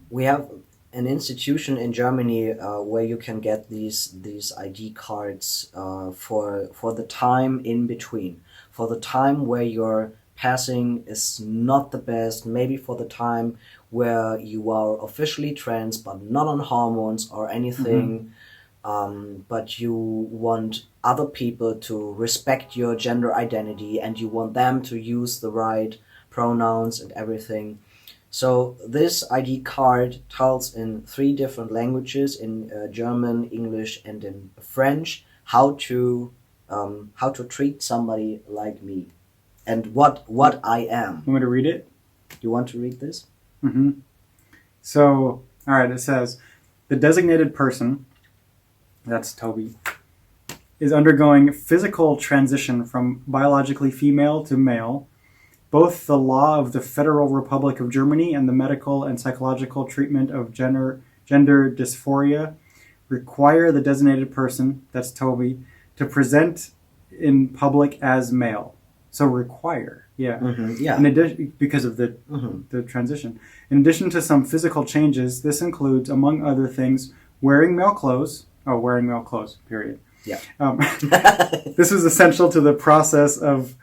we have an institution in Germany where you can get these ID cards for the time in between, for the time where your passing is not the best, maybe for the time where you are officially trans but not on hormones or anything, but you want other people to respect your gender identity and you want them to use the right pronouns and everything. So this ID card tells in 3 different languages, in German, English, and in French, how to treat somebody like me, and what I am.
You want me to read it?
You want to read this?
Mm-hmm. So, all right, it says, the designated person, that's Toby, is undergoing physical transition from biologically female to male. Both the law of the Federal Republic of Germany and the medical and psychological treatment of gender dysphoria require the designated person, that's Toby, to present in public as male. So require, In addition, because of the transition. In addition to some physical changes, this includes, among other things, wearing male clothes, period.
Yeah.
This is essential to the process of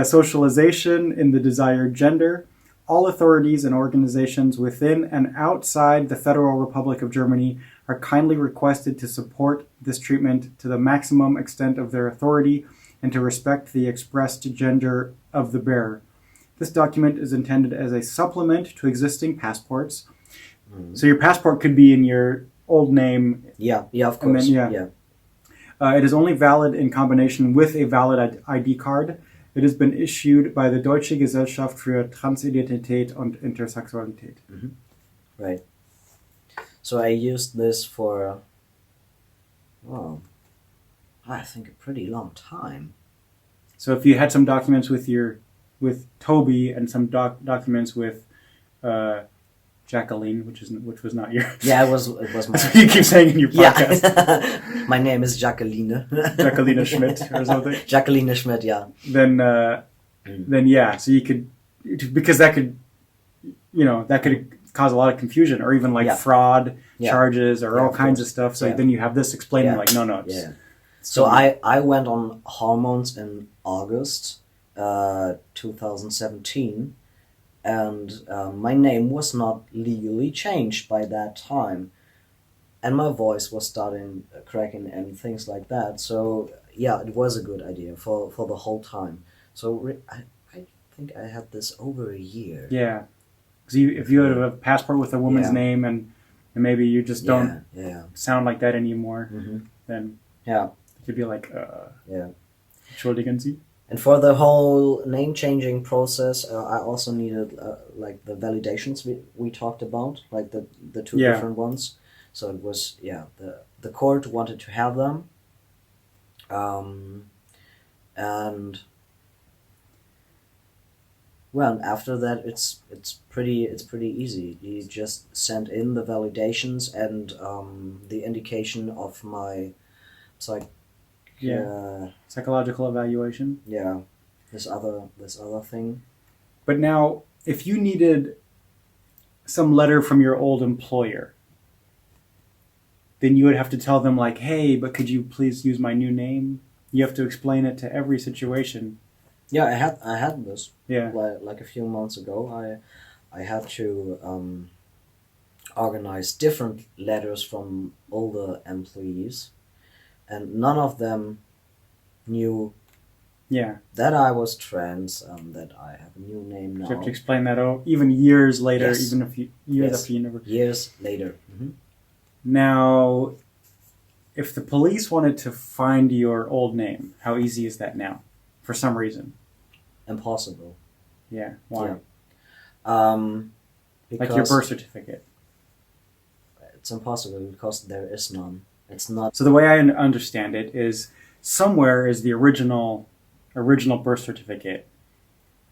socialization in the desired gender. All authorities and organizations within and outside the Federal Republic of Germany are kindly requested to support this treatment to the maximum extent of their authority and to respect the expressed gender of the bearer. This document is intended as a supplement to existing passports. So your passport could be in your old name.
Yeah, of course.
Then, it is only valid in combination with a valid ID card. It has been issued by the Deutsche Gesellschaft für Transidentität und Intersexualität.
Right. So I used this for, I think a pretty long time.
So if you had some documents with Toby and some documents with Jacqueline, which was not your.
Yeah, it was my.
That's what you keep saying in your podcast.
Yeah. My name is Jacqueline.
Jacqueline Schmidt or something.
Jacqueline Schmidt, yeah.
Then yeah, so you could, because that could, that could cause a lot of confusion, or even like fraud charges, or all kinds of stuff. So then you have this explaining like, no, it's.
So I went on hormones in August 2017, and my name was not legally changed by that time, and my voice was starting cracking and things like that. So yeah, it was a good idea for the whole time. So I think I had this over a year.
Yeah, because if you had a passport with a woman's name and maybe you just don't sound like that anymore, then you'd be like, Entschuldigen Sie.
And for the whole name changing process, I also needed like the validations we talked about, like the two different ones. So it was the court wanted to have them, and well, after that it's pretty easy. You just send in the validations and the indication of my
psychological evaluation.
Yeah, this other thing.
But now, if you needed some letter from your old employer, then you would have to tell them like, hey, but could you please use my new name? You have to explain it to every situation.
Yeah, I had this.
Yeah.
Like a few months ago, I had to organize different letters from older employees, and none of them knew that I was trans, that I have a new name now.
So you have to explain that even years later, even a few years after you never...
Years later. Mm-hmm.
Now, if the police wanted to find your old name, how easy is that now? For some reason.
Impossible.
Yeah, why?
Yeah.
Like your birth certificate.
It's impossible because there is none. It's not.
So the way I understand it is somewhere is the original birth certificate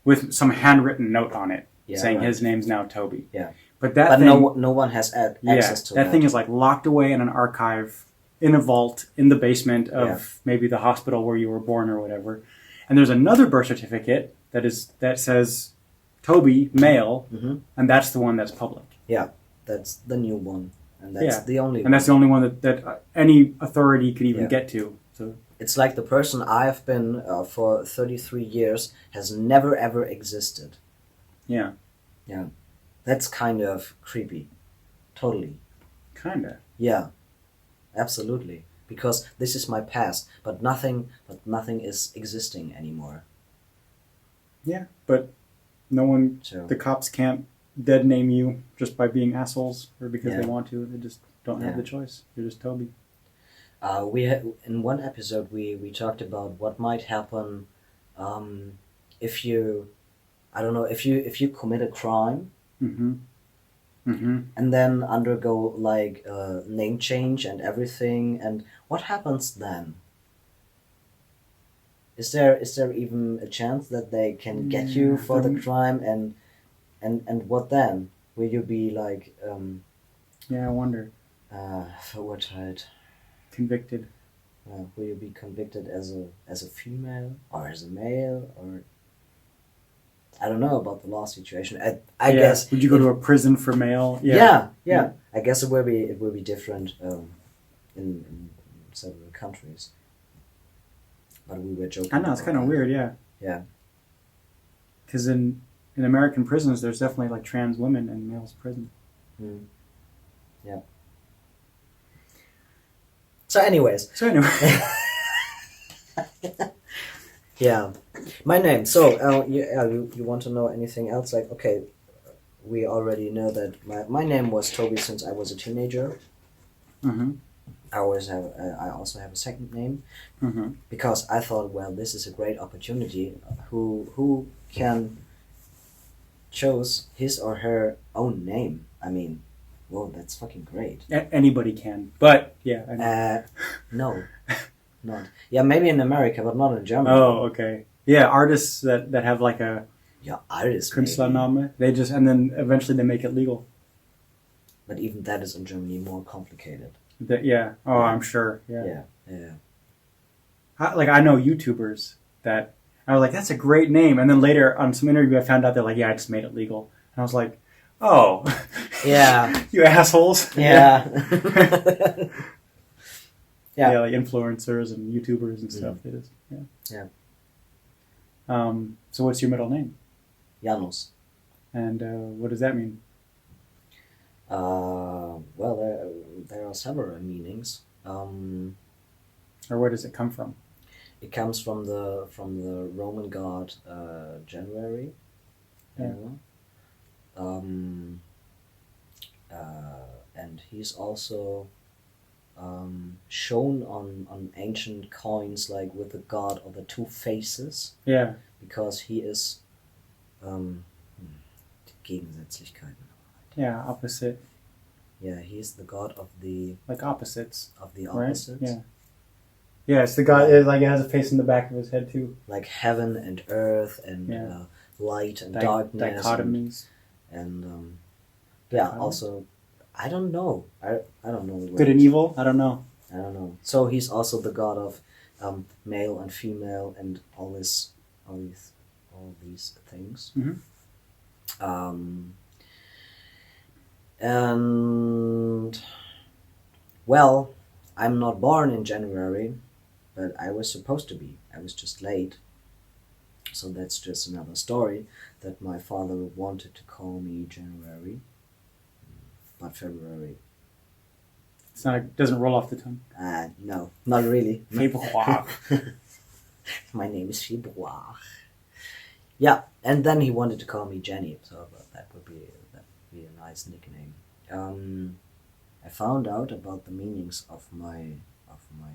with some handwritten note on it saying his name's now Toby.
Yeah.
But
thing, no one has access to that.
That thing is like locked away in an archive in a vault in the basement of maybe the hospital where you were born or whatever. And there's another birth certificate that says Toby, male, and that's the one that's public.
Yeah, that's the new one. And that's the only one.
And that's the only one that any authority could even get to. So
it's like the person I've been for 33 years has never ever existed.
Yeah.
Yeah. That's kind of creepy. Totally.
Kinda.
Yeah. Absolutely. Because this is my past, but nothing is existing anymore.
Yeah, but no one, the cops can't dead name you just by being assholes or because they want to. They just don't have the choice. You're just Toby.
In one episode we talked about what might happen if you, I don't know, if you commit a crime and then undergo like name change and everything, and what happens then? Is there even a chance that they can get you for the crime, and what then? Will you be like
I wonder.
Verurteilt.
Convicted.
Will you be convicted as a female or as a male, or I don't know about the law situation. I guess.
Would you go to a prison for male?
Yeah. I guess it will be different in several countries. But we were joking.
I know, it's kind of weird, yeah.
Yeah.
Because in American prisons, there's definitely like trans women in males' prison.
Yeah. So anyways. Yeah. My name. So, you want to know anything else? Like, okay, we already know that my name was Toby since I was a teenager. I also have a second name because I thought, well, this is a great opportunity. Who can choose his or her own name? I mean, whoa, that's fucking great.
Anybody can, but yeah. I know.
No, not. Yeah, maybe in America, but not in Germany.
Oh, okay. Yeah, artists that have like a
artists
Künstlername, they just, and then eventually they make it legal.
But even that is in Germany more complicated.
Yeah. Oh, I'm sure. Yeah.
Yeah.
I know YouTubers that I was like, that's a great name. And then later on some interview, I found out they're like, yeah, I just made it legal. And I was like, oh.
Yeah.
You assholes.
Yeah.
Yeah, like influencers and YouTubers and stuff. It is.
Yeah.
So what's your middle name?
Janus.
And what does that mean?
Well, there are several meanings.
Or where does it come from?
It comes from the Roman god January.
Yeah.
And he's also shown on ancient coins, like with the god of the two faces.
Yeah.
Because he is Gegensätzlichkeiten.
Yeah, opposite.
Yeah, he's the god of the
like opposites.
Of the opposites.
Right? Yeah. Yeah, it's the god. It has a face in the back of his head too.
Like heaven and earth and light and darkness.
Dichotomies.
And also, I don't know. I don't know.
Good and evil. I don't know.
So he's also the god of male and female and all these things.
Mm-hmm.
And well, I'm not born in January, but I was supposed to be. I was just late. So that's just another story, that my father wanted to call me January, but February.
It's not. It doesn't roll off the tongue.
No, not really.
February.
My name is February. Yeah, and then he wanted to call me Jenny, so that would be a nice nickname. I found out about the meanings of my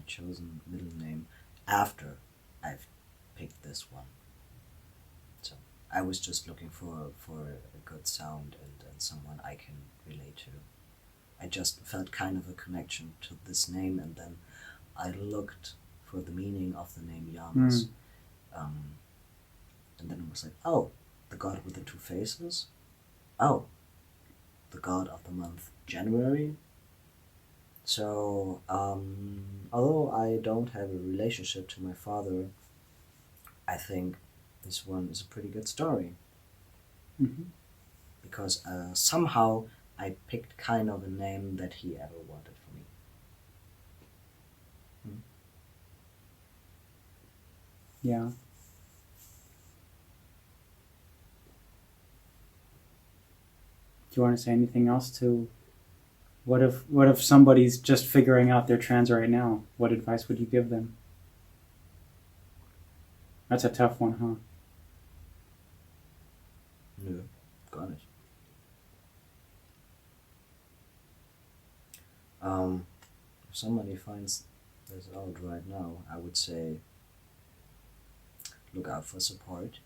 chosen middle name after I've picked this one. So I was just looking for a good sound and someone I can relate to. I just felt kind of a connection to this name, and then I looked for the meaning of the name Janus. And then it was like, oh, the god with the two faces? Oh, the god of the month January? So, although I don't have a relationship to my father, I think this one is a pretty good story.
Mm-hmm.
Because somehow I picked kind of a name that he ever wanted for me.
Yeah. Do you want to say anything else to what if somebody's just figuring out they're trans right now? What advice would you give them? That's a tough one, huh?
No, gar nicht. If somebody finds this out right now, I would say look out for support.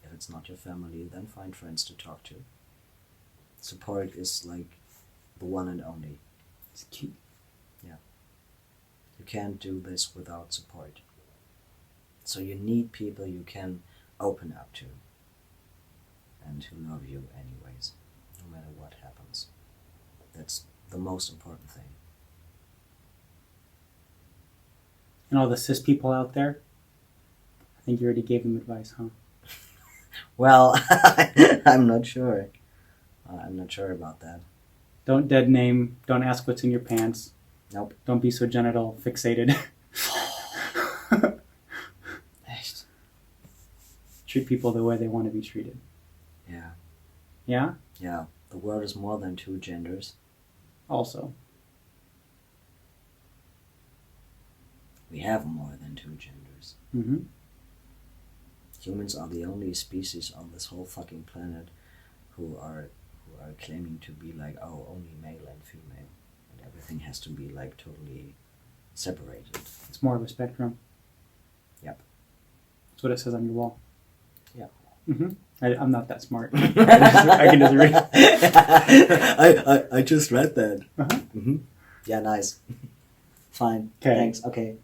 If it's not your family, then find friends to talk to. Support is like the one and only.
It's key.
Yeah. You can't do this without support. So you need people you can open up to and who love you anyways, no matter what happens. That's the most important thing.
And all the cis people out there, I think you already gave them advice, huh?
Well, I'm not sure. I'm not sure about that.
Don't dead name. Don't ask what's in your pants.
Nope.
Don't be so genital fixated.
Echt?
Treat people the way they want to be treated.
Yeah.
Yeah?
Yeah. The world is more than two genders.
Also.
We have more than two genders.
Mm-hmm.
Humans are the only species on this whole fucking planet who are claiming to be like, oh, only male and female, and everything has to be like totally separated.
It's more of a spectrum.
Yep.
That's what it says on your wall.
Yeah.
Mm-hmm. I'm not that smart. I can just read.
I just read that.
Uh-huh.
Mm-hmm. Yeah, nice. Fine.
Okay.
Thanks. Okay.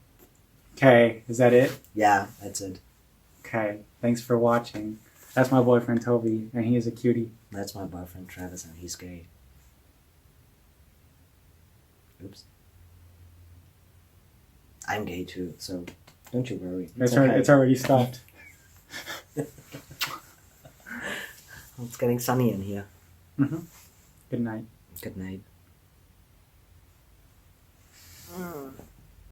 Okay, is that it?
Yeah, that's it.
Okay, thanks for watching. That's my boyfriend Toby, and he is a cutie.
That's my boyfriend Travis, and he's gay. Oops. I'm gay too, so don't you worry.
It's already stopped.
It's getting sunny in here.
Mm-hmm. Good night.
Good night.